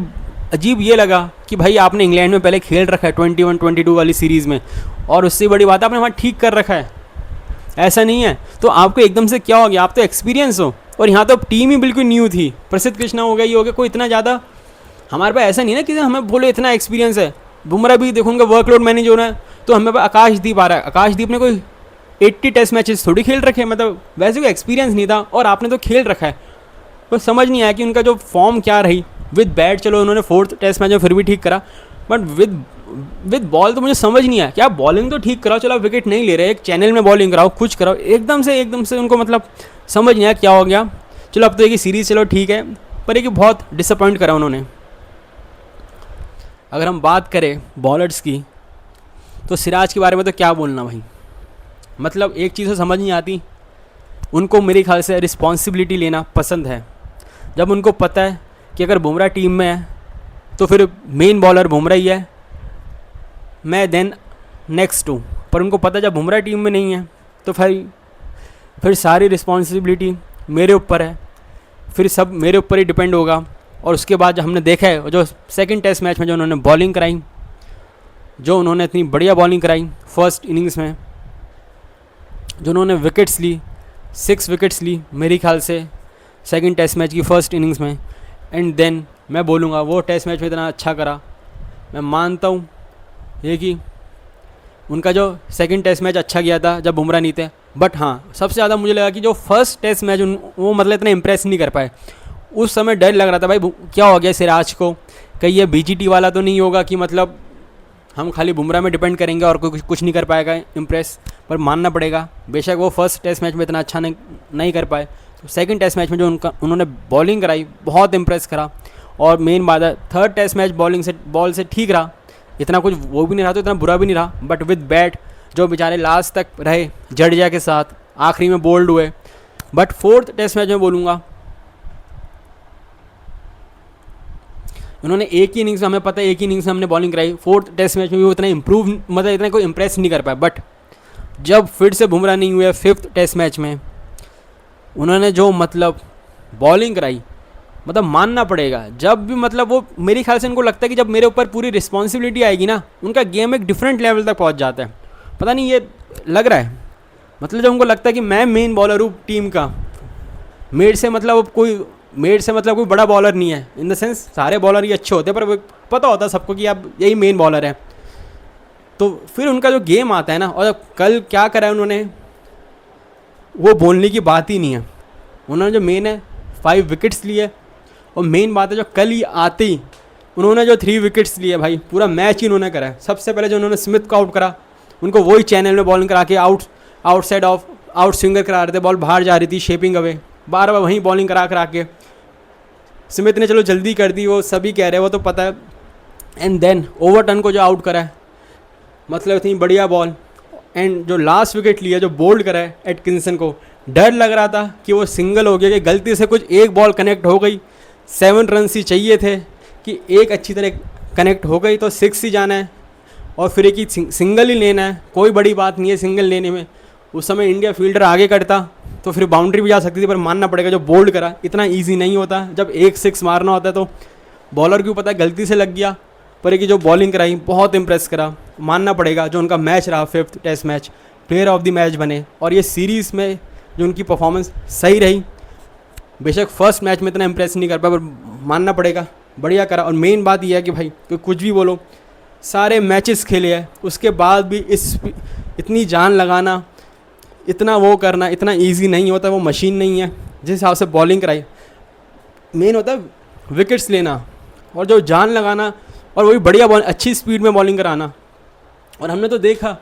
A: अजीब ये लगा कि भाई आपने इंग्लैंड में पहले खेल रखा है 21-22 वाली सीरीज़ में, और उससे बड़ी बात है आपने वहाँ ठीक कर रखा है, ऐसा नहीं है तो आपको एकदम से क्या हो गया, आप तो एक्सपीरियंस हो, और यहाँ तो टीम ही बिल्कुल न्यू थी, प्रसिद्ध कृष्णा हो गया, ये हो गया, कोई इतना ज़्यादा हमारे पास ऐसा नहीं है ना कि हमें बोले इतना एक्सपीरियंस है। बुमराह भी देखो उनका वर्कलोड मैनेज हो रहा है, तो हमें पास आकाशदीप आ रहा है, आकाशदीप ने कोई 80 टेस्ट मैचेस थोड़ी खेल रखे हैं, मतलब वैसे कोई एक्सपीरियंस नहीं था, और आपने तो खेल रखा है। तो समझ नहीं आया कि उनका जो फॉर्म क्या रही विद बैट। चलो उन्होंने 4th टेस्ट मैच में फिर भी ठीक करा, बट विद बॉल तो मुझे समझ नहीं आया। क्या बॉलिंग तो ठीक कराओ, चलो आप विकेट नहीं ले रहे, एक चैनल में बॉलिंग कराओ, कुछ कराओ, एकदम से उनको मतलब समझ नहीं आया क्या हो गया। चलो अब तो एक सीरीज़ चलो ठीक है, पर एक बहुत डिसअपॉइंट करा उन्होंने। अगर हम बात करें बॉलर्स की, तो सिराज के बारे में तो क्या बोलना भाई, मतलब एक चीज़ तो समझ नहीं आती, उनको मेरे ख्याल से रिस्पॉन्सिबिलिटी लेना पसंद है। जब उनको पता है कि अगर बुमराह टीम में है तो फिर मेन बॉलर बुमराह ही है, मैं देन नेक्स्ट हूँ, पर उनको पता है जब बुमराह टीम में नहीं है तो फिर सारी रिस्पॉन्सिबिलिटी मेरे ऊपर है, फिर सब मेरे ऊपर ही डिपेंड होगा। और उसके बाद जो हमने देखा है जो 2nd टेस्ट मैच में जो उन्होंने बॉलिंग कराई, जो उन्होंने इतनी बढ़िया बॉलिंग कराई फर्स्ट इनिंग्स में, जो उन्होंने विकेट्स ली, 6 विकेट्स ली मेरे ख्याल से 2nd टेस्ट मैच की फर्स्ट इनिंग्स में, एंड देन मैं बोलूँगा वो टेस्ट मैच में इतना अच्छा करा। मैं मानता हूँ ये कि उनका जो 2nd टेस्ट मैच अच्छा गया था जब बुमराह नहीं थे, बट हाँ सबसे ज़्यादा मुझे लगा कि जो फर्स्ट टेस्ट मैच वो मतलब इतना इम्प्रेस नहीं कर पाए। उस समय डर लग रहा था भाई क्या हो गया सिराज को, कहीं ये BGT वाला तो नहीं होगा कि मतलब हम खाली बुमराह में डिपेंड करेंगे और कोई कुछ नहीं कर पाएगा इम्प्रेस। पर मानना पड़ेगा बेशक वो फर्स्ट टेस्ट मैच में इतना अच्छा नहीं कर पाए, तो 2nd टेस्ट मैच में जो उन्होंने बॉलिंग कराई बहुत इम्प्रेस करा। और मेन बात है 3rd टेस्ट मैच बॉल से ठीक रहा, इतना कुछ वो भी नहीं रहा तो इतना बुरा भी नहीं रहा, बट विद बैट जो बेचारे लास्ट तक रहे जडेजा के साथ, आखिरी में बोल्ड हुए। बट 4th टेस्ट मैच में बोलूँगा उन्होंने एक ही इनिंग्स में, हमें पता है एक ही इनिंग्स में हमने बॉलिंग कराई, 4th टेस्ट मैच में भी वो इतना इम्प्रूव मतलब इतना कोई इम्प्रेस नहीं कर पाया। बट जब फिर से बुमराह नहीं हुए 5th टेस्ट मैच में उन्होंने जो मतलब बॉलिंग कराई, मतलब मानना पड़ेगा। जब भी मतलब वो मेरे ख्याल से उनको लगता है कि जब मेरे ऊपर पूरी रिस्पॉन्सिबिलिटी आएगी ना, उनका गेम एक डिफरेंट लेवल तक पहुंच जाता है। पता नहीं ये लग रहा है, मतलब जब उनको लगता है कि मैं मेन बॉलर हूँ टीम का, मेरे से मतलब कोई बड़ा बॉलर नहीं है, इन द सेंस सारे बॉलर ही अच्छे होते हैं, पर पता होता है सबको कि आप यही मेन बॉलर है। तो फिर उनका जो गेम आता है ना, और कल क्या करा है उन्होंने, वो बोलने की बात ही नहीं है। उन्होंने जो मेन है 5 विकेट्स लिए, और मेन बात है जो कल ही आते ही उन्होंने जो 3 विकेट्स लिए भाई, पूरा मैच ही उन्होंने करा है। सबसे पहले जो उन्होंने स्मिथ को आउट करा, उनको वही चैनल में बॉलिंग करा के आउट स्विंगर करा रहे थे, बॉल बाहर जा रही थी शेपिंग अवे, बार बार वहीं बॉलिंग करा के स्मिथ ने चलो जल्दी कर दी, वो सभी कह रहे हैं, वो तो पता है। एंड देन ओवरटन को जो आउट करा है, मतलब इतनी बढ़िया बॉल, एंड जो लास्ट विकेट लिया जो बोल्ड करा है एटकिंसन को, डर लग रहा था कि वो सिंगल हो गया, कि गलती से कुछ एक बॉल कनेक्ट हो गई, 7 रन ही चाहिए थे कि एक अच्छी तरह कनेक्ट हो गई तो 6 ही जाना है, और फिर एक ही सिंगल ही लेना है, कोई बड़ी बात नहीं है सिंगल लेने में। उस समय इंडिया फील्डर आगे करता तो फिर बाउंड्री भी जा सकती थी, पर मानना पड़ेगा जो बोल्ड करा इतना ईजी नहीं होता। जब एक 6 मारना होता है तो बॉलर क्यों पता है गलती से लग गया, पर एक जो बॉलिंग कराई बहुत इंप्रेस करा, मानना पड़ेगा। जो उनका मैच रहा 5th test match, player of the match बने, और ये सीरीज़ में जो उनकी परफॉर्मेंस सही रही, बेशक फर्स्ट मैच में इतना इंप्रेस नहीं कर पाया, पर मानना पड़ेगा बढ़िया करा। और मेन बात यह है कि भाई तो कुछ भी बोलो, सारे मैचेस खेले हैं, उसके बाद भी इतनी जान लगाना, इतना वो करना इतना इजी नहीं होता, वो मशीन नहीं है। जिस हिसाब से बॉलिंग कराई, मेन होता है विकेट्स लेना और जो जान लगाना, और वही बढ़िया बॉल अच्छी स्पीड में बॉलिंग कराना। और हमने तो देखा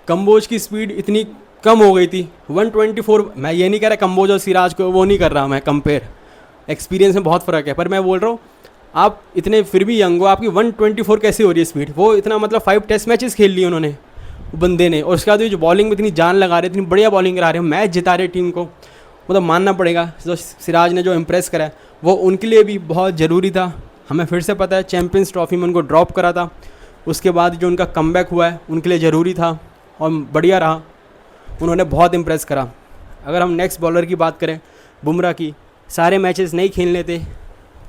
A: कंबोज की स्पीड इतनी कम हो गई थी 124। मैं ये नहीं कह रहा कंबोज और सिराज को वो नहीं कर रहा मैं कंपेयर, एक्सपीरियंस में बहुत फ़र्क है, पर मैं बोल रहा हूँ आप इतने फिर भी यंग हो, आपकी 124 कैसे हो रही है स्पीड? वो इतना मतलब 5 टेस्ट मैचेस खेल लिए उन्होंने, बंदे ने, और उसके बाद ये जो बॉलिंग में इतनी जान लगा रहे, इतनी बढ़िया बॉलिंग करा रहे हैं, मैच जिता रहे टीम को, मतलब मानना पड़ेगा जो सिराज ने जो इम्प्रेस करा है वो उनके लिए भी बहुत ज़रूरी था। हमें फिर से पता है चैम्पियंस ट्रॉफी में उनको ड्रॉप करा था, उसके बाद जो उनका कमबैक हुआ है उनके लिए ज़रूरी था और बढ़िया रहा, उन्होंने बहुत इम्प्रेस करा। अगर हम नेक्स्ट बॉलर की बात करें बुमराह की, सारे मैचेस नहीं खेलने थे,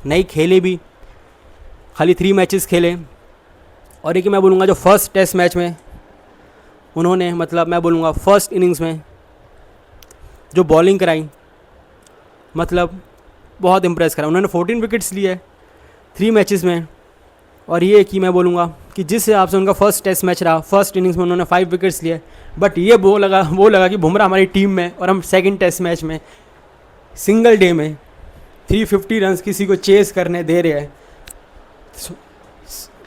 A: नहीं खेले भी, खाली 3 मैचेस खेले। और एक मैं बोलूँगा जो फर्स्ट टेस्ट मैच में उन्होंने, मतलब मैं बोलूँगा फर्स्ट इनिंग्स में जो बॉलिंग कराई, मतलब बहुत इम्प्रेस करा। उन्होंने 14 विकेट्स लिए 3 मैचेस में, और ये कि मैं बोलूँगा कि जिस हिसाब से उनका फर्स्ट टेस्ट मैच रहा, फर्स्ट इनिंग्स में उन्होंने 5 विकेट्स लिए, बट ये वो लगा कि बुमराह हमारी टीम में, और हम सेकंड टेस्ट मैच में सिंगल डे में 350 रन्स किसी को चेस करने दे रहे हैं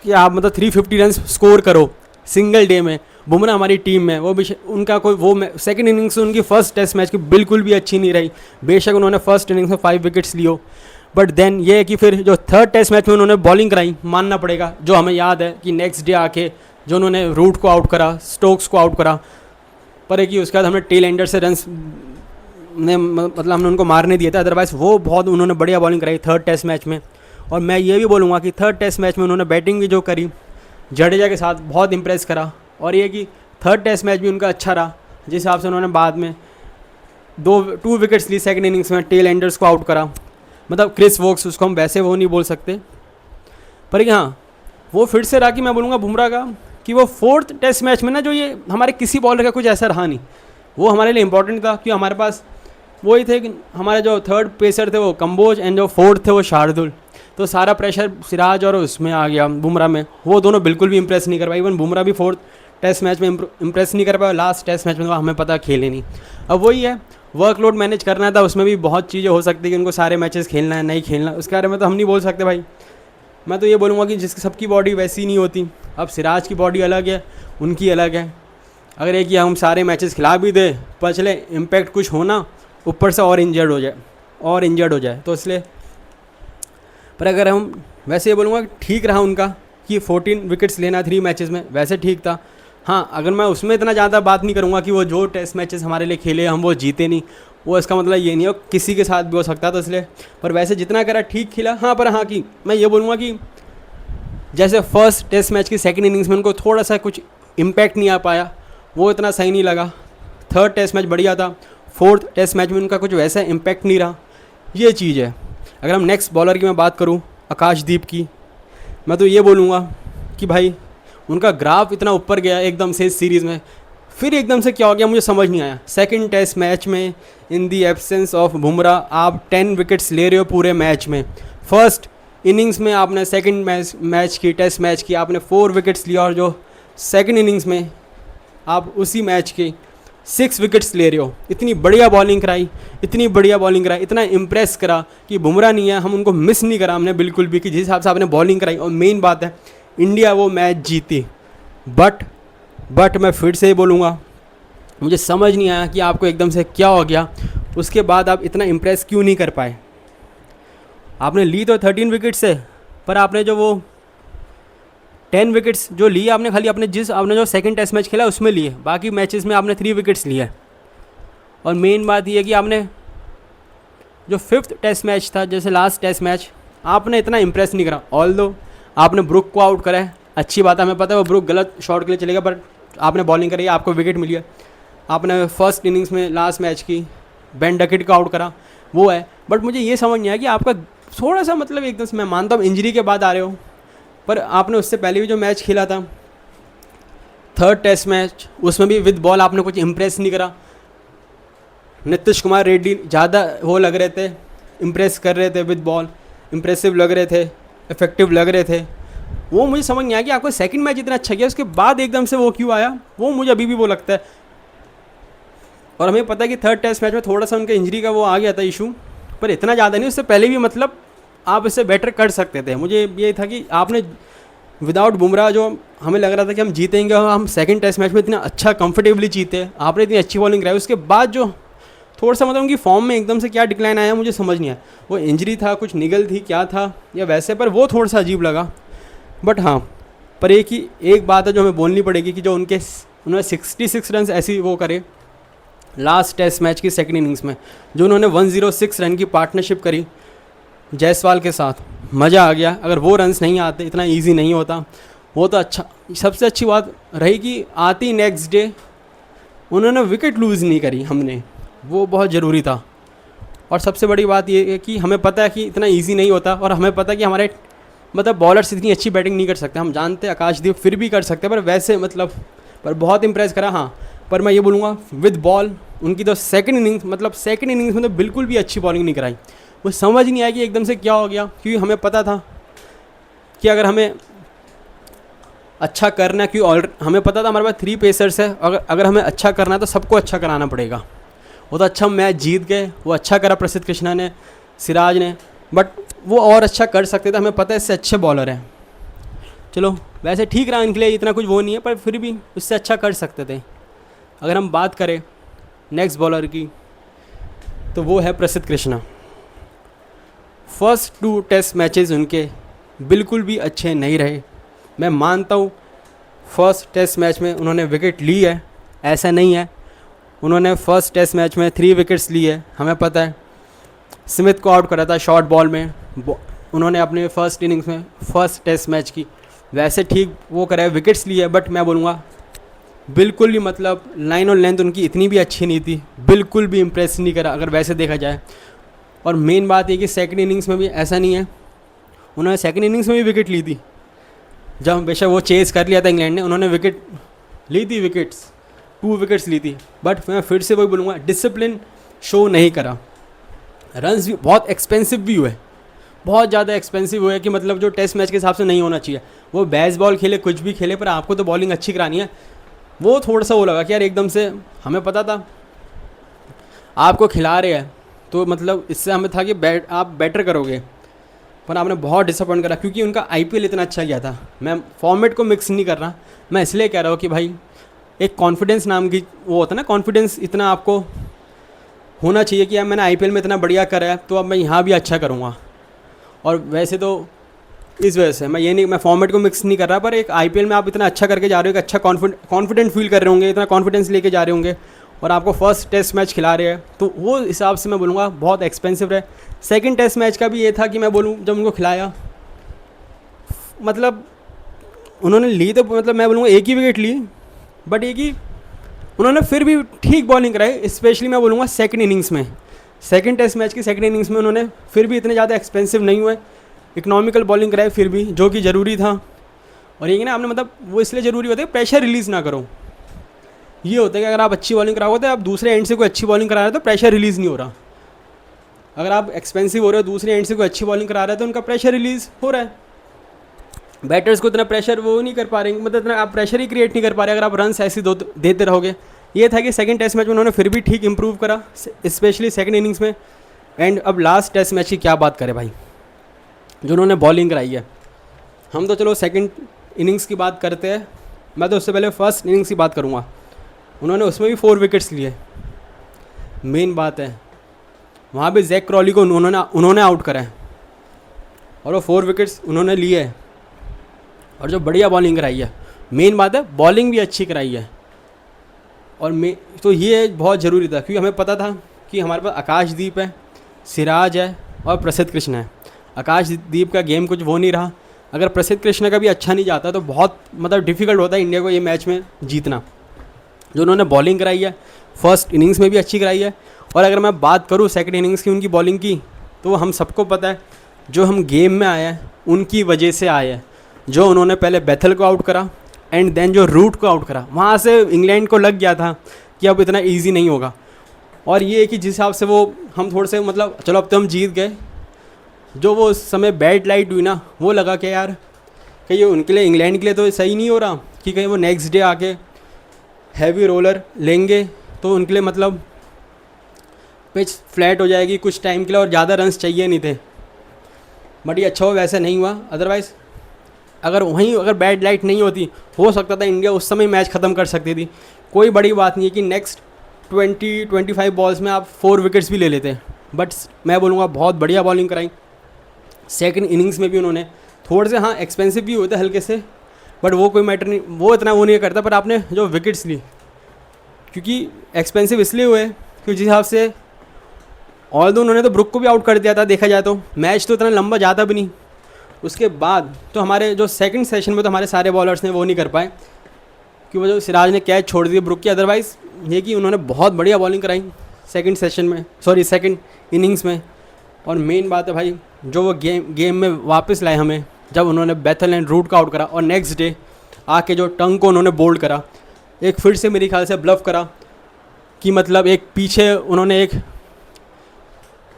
A: कि आप मतलब 350 रन्स स्कोर करो सिंगल डे में, बुमराह हमारी टीम में। वो भी उनका कोई वो सेकंड इनिंग्स उनकी फर्स्ट टेस्ट मैच की बिल्कुल भी अच्छी नहीं रही, बेशक उन्होंने फर्स्ट इनिंग्स में 5 विकेट्स लियो, बट देन ये है कि फिर जो थर्ड टेस्ट मैच में उन्होंने बॉलिंग कराई, मानना पड़ेगा। जो हमें याद है कि नेक्स्ट डे आके जो उन्होंने रूट को आउट करा, स्टोक्स को आउट करा, पर है कि उसके बाद हमने टेल एंडर से रन्स ने मतलब हमने उनको मारने दिए थे, अदरवाइज़ वो बहुत उन्होंने बढ़िया बॉलिंग कराई थर्ड टेस्ट मैच में। और मैं ये भी बोलूँगा कि थर्ड टेस्ट मैच में उन्होंने बैटिंग भी जो करी जडेजा के साथ बहुत इंप्रेस करा, और ये कि थर्ड टेस्ट मैच भी उनका अच्छा रहा, जिस हिसाब से उन्होंने बाद में 2 विकेट्स ली सेकंड इनिंग्स में, टेल एंडर्स को आउट करा। मतलब क्रिस वोक्स, उसको हम वैसे वो नहीं बोल सकते, पर कि हाँ वो फिर से रहा कि मैं बोलूँगा बुमराह का कि वो फोर्थ टेस्ट मैच में ना, जो ये हमारे किसी बॉलर का कुछ ऐसा रहा नहीं, वो हमारे लिए इंपॉर्टेंट था कि हमारे पास वही थे कि हमारे जो थर्ड पेसर थे वो कंबोज एंड जो फोर्थ थे वो शार्दुल, तो सारा प्रेशर सिराज और उसमें आ गया बुमराह में। वो दोनों बिल्कुल भी इंप्रेस नहीं कर पाए, इवन बुमराह भी फोर्थ टेस्ट मैच में इंप्रेस नहीं कर पाया, लास्ट टेस्ट मैच में तो हमें पता खेले नहीं। अब वही है, वर्कलोड मैनेज करना था, उसमें भी बहुत चीज़ें हो सकती है कि उनको सारे मैचेस खेलना है नहीं खेलना, उसके बारे में तो हम नहीं बोल सकते भाई। मैं तो ये बोलूँगा कि जिसकी सबकी बॉडी वैसी नहीं होती, अब सिराज की बॉडी अलग है, उनकी अलग है। अगर एक ही हम सारे मैचेस खिला भी दे पर चले इम्पैक्ट कुछ होना, ऊपर से और इंजर्ड हो जाए तो इसलिए। पर अगर हम वैसे ये बोलूँगा ठीक रहा उनका कि 14 विकेट्स लेना 3 मैचेस में, वैसे ठीक था। हाँ, अगर मैं उसमें इतना ज़्यादा बात नहीं करूँगा कि वो जो टेस्ट मैचेस हमारे लिए खेले हम वो जीते नहीं, वो इसका मतलब ये नहीं हो, किसी के साथ भी हो सकता था इसलिए। पर वैसे जितना करा ठीक खिला। हाँ, पर हाँ कि मैं ये बोलूँगा कि जैसे फर्स्ट टेस्ट मैच की सेकंड इनिंग्स में उनको थोड़ा सा कुछ इम्पैक्ट नहीं आ पाया, वो इतना सही नहीं लगा। थर्ड टेस्ट मैच बढ़िया था, फोर्थ टेस्ट मैच में उनका कुछ वैसा इम्पैक्ट नहीं रहा, ये चीज़ है। अगर हम नेक्स्ट बॉलर की मैं बात करूँ आकाशदीप की, मैं तो ये बोलूँगा कि भाई उनका ग्राफ इतना ऊपर गया एकदम से इस सीरीज़ में, फिर एकदम से क्या हो गया मुझे समझ नहीं आया। सेकंड टेस्ट मैच में इन दी एब्सेंस ऑफ बुमराह आप 10 विकेट्स ले रहे हो पूरे मैच में। फर्स्ट इनिंग्स में आपने सेकंड मैच की टेस्ट मैच की आपने 4 विकेट्स लिया, और जो सेकंड इनिंग्स में आप उसी मैच के 6 विकेट्स ले रहे हो। इतनी बढ़िया बॉलिंग कराई, इतना इम्प्रेस करा कि बुमराह नहीं है, हम उनको मिस नहीं करा हमने बिल्कुल भी, कि जिस हिसाब से आपने बॉलिंग कराई। और मेन बात है इंडिया वो मैच जीती, बट मैं फिर से बोलूँगा मुझे समझ नहीं आया कि आपको एकदम से क्या हो गया, उसके बाद आप इतना इम्प्रेस क्यों नहीं कर पाए। आपने ली तो 13 विकेट से, पर आपने जो वो 10 विकेट्स जो लिए आपने खाली आपने जो सेकंड टेस्ट मैच खेला उसमें लिए, बाकी मैचेस में आपने 3 विकेट्स लिए। और मेन बात ये कि आपने जो 5th टेस्ट मैच था, जैसे लास्ट टेस्ट मैच, आपने इतना इम्प्रेस नहीं करा। ऑल्दो आपने ब्रुक को आउट करा है, अच्छी बात है, हमें पता है वो ब्रुक गलत शॉट के लिए चलेगा, पर आपने बॉलिंग करी, आपको विकेट मिली है। आपने फर्स्ट इनिंग्स में लास्ट मैच की बेन डकेट का आउट करा, वो है। बट मुझे ये समझ नहीं आया कि आपका थोड़ा सा मतलब एकदम से, मैं मानता हूँ इंजरी के बाद आ रहे हो, पर आपने उससे पहले भी जो मैच खेला था थर्ड टेस्ट मैच, उसमें भी विद बॉल आपने कुछ इम्प्रेस नहीं करा। नीतीश कुमार रेड्डी ज़्यादा वो लग रहे थे, इम्प्रेस कर रहे थे विद बॉल, इम्प्रेसिव लग रहे थे, इफेक्टिव लग रहे थे। वो मुझे समझ नहीं आया कि आपको सेकंड मैच इतना अच्छा किया, उसके बाद एकदम से वो क्यों आया, वो मुझे अभी भी वो लगता है। और हमें पता है कि थर्ड टेस्ट मैच में थोड़ा सा उनके इंजरी का वो आ गया था इशू, पर इतना ज़्यादा नहीं, उससे पहले भी मतलब आप इससे बेटर कर सकते थे। मुझे ये था कि आपने विदाउट बुमराह जो हमें लग रहा था कि हम जीतेंगे, और हम सेकंड टेस्ट मैच में इतना अच्छा कंफर्टेबली जीते, आपने इतनी अच्छी बॉलिंग कराई, उसके बाद जो थोड़ा सा मतलब उनकी फॉर्म में एकदम से क्या डिक्लाइन आया मुझे समझ नहीं आया। वो इंजरी था, कुछ निगल थी, क्या था या वैसे, पर वो थोड़ा सा अजीब लगा। बट हाँ, पर एक बात है जो हमें बोलनी पड़ेगी कि जो उन्होंने 66 रन ऐसी वो करे लास्ट टेस्ट मैच की सेकंड इनिंग्स में, जो उन्होंने 106 रन की पार्टनरशिप करी जायसवाल के साथ। मज़ा आ गया। अगर वो रन्स नहीं आते, इतना इजी नहीं होता वो तो अच्छा। सबसे अच्छी बात रही कि आती नेक्स्ट डे उन्होंने विकेट लूज़ नहीं करी हमने, वो बहुत ज़रूरी था। और सबसे बड़ी बात ये है कि हमें पता है कि इतना इजी नहीं होता, और हमें पता है कि हमारे मतलब बॉलर्स इतनी अच्छी बैटिंग नहीं कर सकते। हम जानते हैं आकाशदीप फिर भी कर सकते हैं, पर वैसे मतलब पर बहुत इंप्रेस करा। हाँ, पर मैं ये बोलूँगा विद बॉल उनकी तो सेकंड इनिंग्स में तो बिल्कुल भी अच्छी बॉलिंग नहीं कराई। वो समझ नहीं आया कि एकदम से क्या हो गया, क्योंकि हमें पता था कि अगर हमें अच्छा करना है, क्योंकि हमें पता था हमारे पास 3 पेसर्स है, अगर हमें अच्छा करना है तो सबको अच्छा कराना पड़ेगा। वो तो अच्छा मैच जीत गए, वो अच्छा करा प्रसिद्ध कृष्णा ने, सिराज ने, बट वो और अच्छा कर सकते थे। हमें पता है इससे अच्छे बॉलर हैं। चलो वैसे ठीक रहा इनके लिए, इतना कुछ वो नहीं है, पर फिर भी उससे अच्छा कर सकते थे। अगर हम बात करें नेक्स्ट बॉलर की, तो वो है प्रसिद्ध कृष्णा। फर्स्ट 2 टेस्ट मैचेस उनके बिल्कुल भी अच्छे नहीं रहे। मैं मानता हूँ फर्स्ट टेस्ट मैच में उन्होंने विकेट ली है, ऐसा नहीं है। उन्होंने फर्स्ट टेस्ट मैच में 3 विकेट्स ली है, हमें पता है। स्मिथ को आउट करा था शॉर्ट बॉल में, उन्होंने अपने फर्स्ट इनिंग्स में फर्स्ट टेस्ट मैच की। वैसे ठीक वो करा है, विकेट्स लिए है, बट मैं बोलूँगा बिल्कुल ही मतलब लाइन और लेंथ उनकी इतनी भी अच्छी नहीं थी, बिल्कुल भी इम्प्रेस नहीं करा अगर वैसे देखा जाए। और मेन बात ये कि सेकंड इनिंग्स में भी ऐसा नहीं है, उन्होंने सेकंड इनिंग्स में भी विकेट ली थी। जब बेशक वो चेज़ कर लिया था इंग्लैंड ने, उन्होंने विकेट ली थी, 2 विकेट्स ली थी। बट मैं फिर से वही बोलूँगा, डिसिप्लिन शो नहीं करा। रन्स भी बहुत एक्सपेंसिव भी हुए, बहुत ज़्यादा एक्सपेंसिव हुए कि मतलब जो टेस्ट मैच के हिसाब से नहीं होना चाहिए। वो बेसबॉल खेले, कुछ भी खेले, पर आपको तो बॉलिंग अच्छी करानी है। वो थोड़ा सा वो लगा कि यार एकदम से हमें पता था आपको खिला रहे हैं, तो मतलब इससे हमें था कि आप बेटर करोगे, पर आपने बहुत डिसअपॉइंट करा, क्योंकि उनका IPL इतना अच्छा गया था। मैं फॉर्मेट को मिक्स नहीं कर रहा, मैं इसलिए कह रहा हूँ कि भाई एक कॉन्फिडेंस नाम की वो होता है ना, कॉन्फिडेंस इतना आपको होना चाहिए कि यार मैंने IPL में इतना बढ़िया करा है, तो अब मैं यहाँ भी अच्छा करूँगा। और वैसे तो इस वजह से मैं फॉर्मेट को मिक्स नहीं कर रहा, पर एक IPL में आप इतना अच्छा करके जा रहे हो, एक अच्छा कॉन्फिडेंट फील कर रहे होंगे, इतना कॉन्फिडेंस लेके जा रहे होंगे, और आपको फर्स्ट टेस्ट मैच खिला रहे हैं, तो वो हिसाब से मैं बोलूँगा बहुत एक्सपेंसिव रहे। सेकंड टेस्ट मैच का भी ये था कि मैं बोलूँ जब उनको खिलाया, मतलब उन्होंने ली तो मतलब मैं बोलूँगा 1 ही विकेट ली, बट एक ही उन्होंने फिर भी ठीक बॉलिंग कराई। स्पेशली मैं बोलूँगा सेकंड इनिंग्स में, सेकंड टेस्ट मैच की सेकंड इनिंग्स में उन्होंने फिर भी इतने ज़्यादा एक्सपेंसिव नहीं हुए, इकोनॉमिकल बॉलिंग कराई फिर भी, जो कि ज़रूरी था। और ये ना आपने मतलब वो इसलिए ज़रूरी होता है प्रेशर रिलीज़ ना करो। ये होता है कि अगर आप अच्छी बॉलिंग कराओगे तो आप दूसरे एंड से कोई अच्छी बॉलिंग करा रहे हो तो प्रेशर रिलीज़ नहीं हो रहा। अगर आप एक्सपेंसिव हो रहे हो, दूसरे एंड से कोई अच्छी बॉलिंग करा रहे हो तो उनका प्रेशर रिलीज़ हो रहा है। बैटर्स को इतना प्रेशर वो नहीं कर पा रहे, मतलब इतना आप प्रेशर ही क्रिएट नहीं कर पा रहे अगर आप रन्स ऐसे देते रहोगे। ये था कि सेकंड टेस्ट मैच में उन्होंने फिर भी ठीक इंप्रूव करा, स्पेशली सेकंड इनिंग्स में। एंड अब लास्ट टेस्ट मैच की क्या बात करें भाई, जो उन्होंने बॉलिंग कराई है। हम तो चलो सेकंड इनिंग्स की बात करते हैं, मैं तो उससे पहले फर्स्ट इनिंग्स की बात करूँगा। उन्होंने उसमें भी 4 विकेट्स लिए। मेन बात है वहाँ भी जैक क्रॉली को उन्होंने आउट करा है, और वो 4 विकेट्स उन्होंने लिए है, और जो बढ़िया बॉलिंग कराई है। मेन बात है बॉलिंग भी अच्छी कराई है। और तो ये बहुत ज़रूरी था, क्योंकि हमें पता था कि हमारे पास आकाशदीप है, सिराज है और प्रसिद्ध कृष्णा है। आकाशदीप का गेम कुछ वो नहीं रहा, अगर प्रसिद्ध कृष्णा का भी अच्छा नहीं जाता तो बहुत मतलब डिफ़िकल्ट होता है इंडिया को ये मैच में जीतना। जो उन्होंने बॉलिंग कराई है फर्स्ट इनिंग्स में भी अच्छी कराई है। और अगर मैं बात करूँ सेकंड इनिंग्स की उनकी बॉलिंग की, तो हम सबको पता है जो हम गेम में आए हैं उनकी वजह से आए हैं। जो उन्होंने पहले बेथल को आउट करा एंड देन जो रूट को आउट करा, वहाँ से इंग्लैंड को लग गया था कि अब इतना ईजी नहीं होगा। और ये है कि जिस हिसाब से वो हम थोड़े से मतलब चलो अब तो हम जीत गए, जो वो उस समय बैड लाइट हुई ना, वो लगा कि यार कहीं ये उनके लिए इंग्लैंड के लिए तो सही नहीं हो रहा कि कहीं वो नेक्स्ट डे आके हैवी रोलर लेंगे तो उनके लिए मतलब पिच फ्लैट हो जाएगी कुछ टाइम के लिए और ज़्यादा रन्स चाहिए नहीं थे। बट ये अच्छा हो वैसा नहीं हुआ। अदरवाइज़ अगर बैड लाइट नहीं होती, हो सकता था इंडिया उस समय मैच ख़त्म कर सकती थी। कोई बड़ी बात नहीं है कि नेक्स्ट 20-25 बॉल्स में आप 4 विकेट्स भी ले लेते। बट मैं बोलूँगा बहुत बढ़िया बॉलिंग कराई। सेकंड इनिंग्स में भी उन्होंने थोड़े से एक्सपेंसिव भी हुए थे हल्के से, बट वो कोई मैटर नहीं, वो इतना वो नहीं करता। पर आपने जो विकेट्स ली, क्योंकि एक्सपेंसिव इसलिए हुए क्योंकि जिस हिसाब से ऑल दो उन्होंने तो ब्रुक को भी आउट कर दिया था, देखा जाए तो मैच तो इतना लंबा जाता भी नहीं। उसके बाद तो हमारे जो सेकंड सेशन में तो हमारे सारे बॉलर्स ने वो नहीं कर पाए, क्योंकि वो जो सिराज ने कैच छोड़ दिए ब्रुक की। अदरवाइज़ ये कि उन्होंने बहुत बढ़िया बॉलिंग कराई सेकंड सेशन में, सॉरी सेकंड इनिंग्स में। और मेन बात है भाई, जो वो गेम में वापस लाए हमें, जब उन्होंने बेथल एंड रूट का आउट करा और नेक्स्ट डे आके जो टंग को उन्होंने बोल्ड करा, एक फिर से मेरे ख्याल से ब्लफ करा कि मतलब एक पीछे उन्होंने एक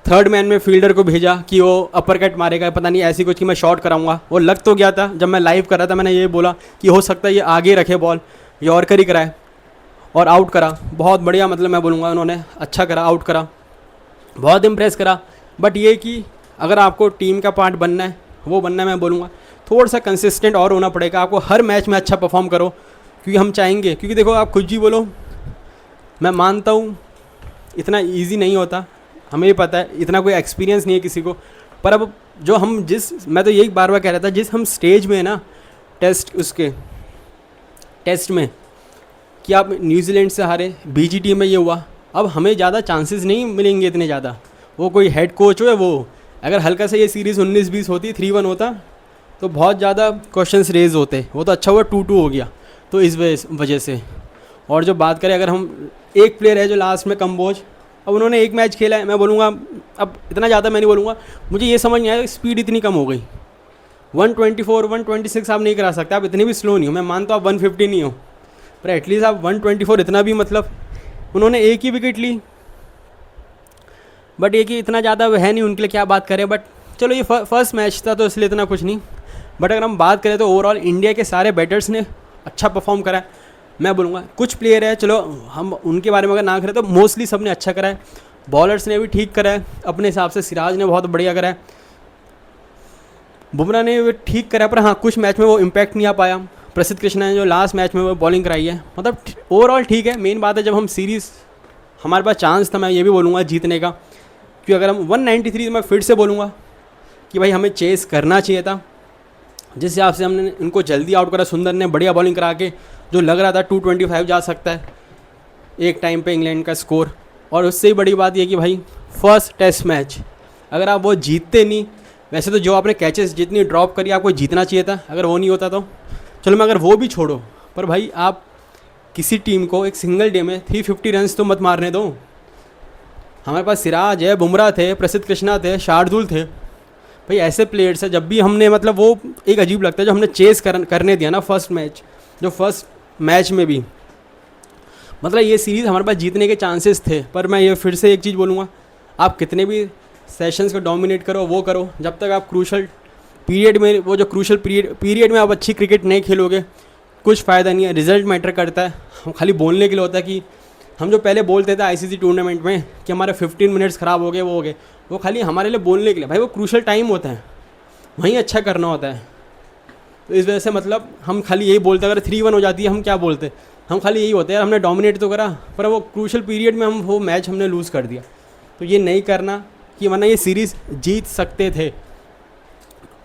A: थर्ड मैन में फील्डर को भेजा कि वो अपर कट मारेगा, पता नहीं ऐसी कुछ कि मैं शॉट कराऊंगा। वो लग तो गया था, जब मैं लाइव कर रहा था मैंने ये बोला कि हो सकता है ये आगे रखे बॉल, यॉर्कर ही कराए और आउट करा। बहुत बढ़िया, मतलब मैं बोलूँगा उन्होंने अच्छा करा, आउट करा, बहुत इम्प्रेस करा। बट ये कि अगर आपको टीम का पार्ट बनना है, वो बनना है, मैं बोलूँगा थोड़ा सा कंसिस्टेंट और होना पड़ेगा आपको। हर मैच में अच्छा परफॉर्म करो, क्योंकि हम चाहेंगे, क्योंकि देखो आप खुद ही बोलो, मैं मानता हूँ इतना ईजी नहीं होता, हमें भी पता है इतना कोई एक्सपीरियंस नहीं है किसी को। पर अब जो हम मैं तो यही बार बार कह रहा था, जिस हम स्टेज में है ना टेस्ट में कि आप न्यूजीलैंड से हारे, बीजीटी में ये हुआ, अब हमें ज़्यादा चांसेस नहीं मिलेंगे इतने ज़्यादा। वो कोई हेड कोच हो या वो, अगर हल्का सा ये सीरीज़ 19-20 होती, 3-1 होता, तो बहुत ज़्यादा क्वेश्चंस रेज होते। वो तो अच्छा हुआ 2-2 हो गया, तो इस वजह से। और जो बात करें, अगर हम एक प्लेयर है जो लास्ट में कंबोज, अब उन्होंने एक मैच खेला है, मैं बोलूँगा अब इतना ज़्यादा मैं नहीं बोलूँगा, मुझे ये समझ नहीं आया स्पीड इतनी कम हो गई। 124, 126 आप नहीं करा सकते, आप इतनी भी स्लो नहीं हो। मैं मानता हूँ आप 150 नहीं हो, पर एटलीस्ट आप 124 इतना भी, मतलब उन्होंने एक ही विकेट ली, बट एक ही, इतना ज़्यादा है नहीं उनके लिए, क्या बात करें। बट चलो ये फर्स्ट मैच था तो इसलिए इतना कुछ नहीं। बट अगर हम बात करें तो ओवरऑल इंडिया के सारे बैटर्स ने अच्छा परफॉर्म करा है। मैं बोलूँगा कुछ प्लेयर है, चलो हम उनके बारे में अगर ना करें तो मोस्टली सब ने अच्छा करा है। बॉलर्स ने भी ठीक करा है अपने हिसाब से, सिराज ने बहुत बढ़िया करा है, बुमराह ने भी ठीक करा है, पर हाँ कुछ मैच में वो इम्पैक्ट नहीं आ पाया। प्रसिद्ध कृष्णा ने जो लास्ट मैच में वो बॉलिंग कराई है, मतलब ओवरऑल ठीक है। मेन बात है जब हम सीरीज़, हमारे पास चांस था, मैं ये भी बोलूँगा जीतने का, क्योंकि अगर हम 193, तो मैं फिर से बोलूँगा कि भाई हमें चेस करना चाहिए था। जिस हिसाब से हमने इनको जल्दी आउट करा, सुंदर ने बढ़िया बॉलिंग करा के, जो लग रहा था 225 जा सकता है एक टाइम पे इंग्लैंड का स्कोर। और उससे ही बड़ी बात यह कि भाई फर्स्ट टेस्ट मैच अगर आप वो जीतते नहीं, वैसे तो जो आपने कैचेस जितनी ड्रॉप करी आपको जीतना चाहिए था, अगर वो नहीं होता तो चलो मैं, अगर वो भी छोड़ो, पर भाई आप किसी टीम को एक सिंगल डे में 350 रन्स तो मत मारने दो। हमारे पास सिराज है, बुमराह थे, प्रसिद्ध कृष्णा थे, शार्दुल थे, भाई ऐसे प्लेयर्स है। जब भी हमने, मतलब वो एक अजीब लगता है जो हमने चेस करने दिया ना फर्स्ट मैच में भी, मतलब ये सीरीज़ हमारे पास जीतने के चांसेस थे। पर मैं ये फिर से एक चीज़ बोलूँगा, आप कितने भी सेशंस को डोमिनेट करो, वो करो, जब तक आप क्रूशल पीरियड में, वो जो क्रूशल पीरियड में आप अच्छी क्रिकेट नहीं खेलोगे, कुछ फ़ायदा नहीं है। रिजल्ट मैटर करता है, हम खाली बोलने के लिए होता है कि हम जो पहले बोलते थे आईसीसी टूर्नामेंट में कि हमारे 15 मिनट्स ख़राब हो गए, वो हो गए, वो खाली हमारे लिए बोलने के लिए। भाई वो क्रूशल टाइम होता है, वहीं अच्छा करना होता है। तो इस वजह से मतलब हम खाली यही बोलते, अगर 3-1 हो जाती है हम क्या बोलते, हम खाली यही होते हैं यार हमने डोमिनेट तो करा, पर वो क्रूशल पीरियड में हम वो मैच हमने लूज़ कर दिया। तो ये नहीं करना, कि वरना ये सीरीज़ जीत सकते थे।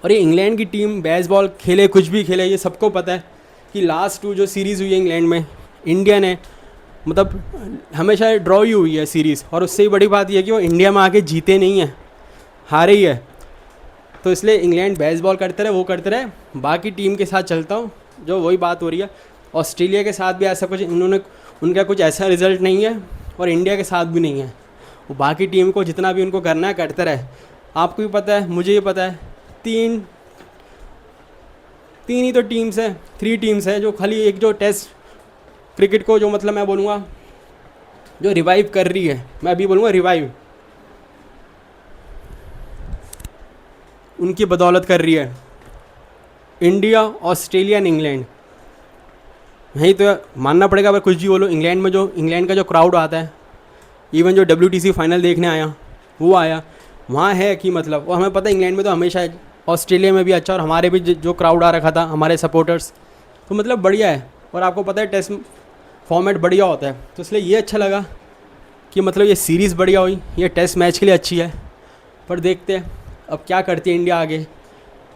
A: और ये इंग्लैंड की टीम बेसबॉल खेले, कुछ भी खेले, ये सबको पता है कि लास्ट 2 जो सीरीज़ हुई है इंग्लैंड में, इंडिया ने मतलब हमेशा ड्रॉ ही हुई है सीरीज़। और उससे ही बड़ी बात यह है कि वो इंडिया में आके जीते नहीं हैं, हारे ही है। तो इसलिए इंग्लैंड बेसबॉल करते रहे, वो करते रहे, बाकी टीम के साथ चलता हूँ। जो वही बात हो रही है, ऑस्ट्रेलिया के साथ भी ऐसा कुछ उनका कुछ ऐसा रिज़ल्ट नहीं है, और इंडिया के साथ भी नहीं है। वो बाकी टीम को जितना भी उनको करना है करते रहे। आपको भी पता है, मुझे भी पता है, तीन ही तो टीम्स हैं, 3 टीम्स हैं जो खाली एक जो टेस्ट क्रिकेट को, जो मतलब मैं बोलूँगा जो रिवाइव कर रही है, मैं अभी बोलूँगा रिवाइव, उनकी बदौलत कर रही है, इंडिया, ऑस्ट्रेलिया एंड इंग्लैंड। नहीं तो मानना पड़ेगा, अगर कुछ भी बोलो, इंग्लैंड का जो क्राउड आता है, इवन जो WTC फाइनल देखने आया, वो आया, वहाँ है कि मतलब वो हमें पता है इंग्लैंड में तो हमेशा है, ऑस्ट्रेलिया में भी अच्छा, और हमारे भी जो क्राउड आ रखा था, हमारे सपोर्टर्स, तो मतलब बढ़िया है। और आपको पता है टेस्ट फॉर्मेट बढ़िया होता है, तो इसलिए ये अच्छा लगा कि मतलब ये सीरीज़ बढ़िया हुई, ये टेस्ट मैच के लिए अच्छी है। पर देखते हैं अब क्या करती है इंडिया आगे।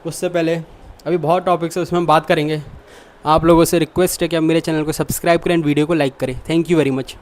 A: उससे पहले अभी बहुत टॉपिक्स है, उसमें हम बात करेंगे। आप लोगों से रिक्वेस्ट है कि आप मेरे चैनल को सब्सक्राइब करें एंड वीडियो को लाइक करें। Thank you very much.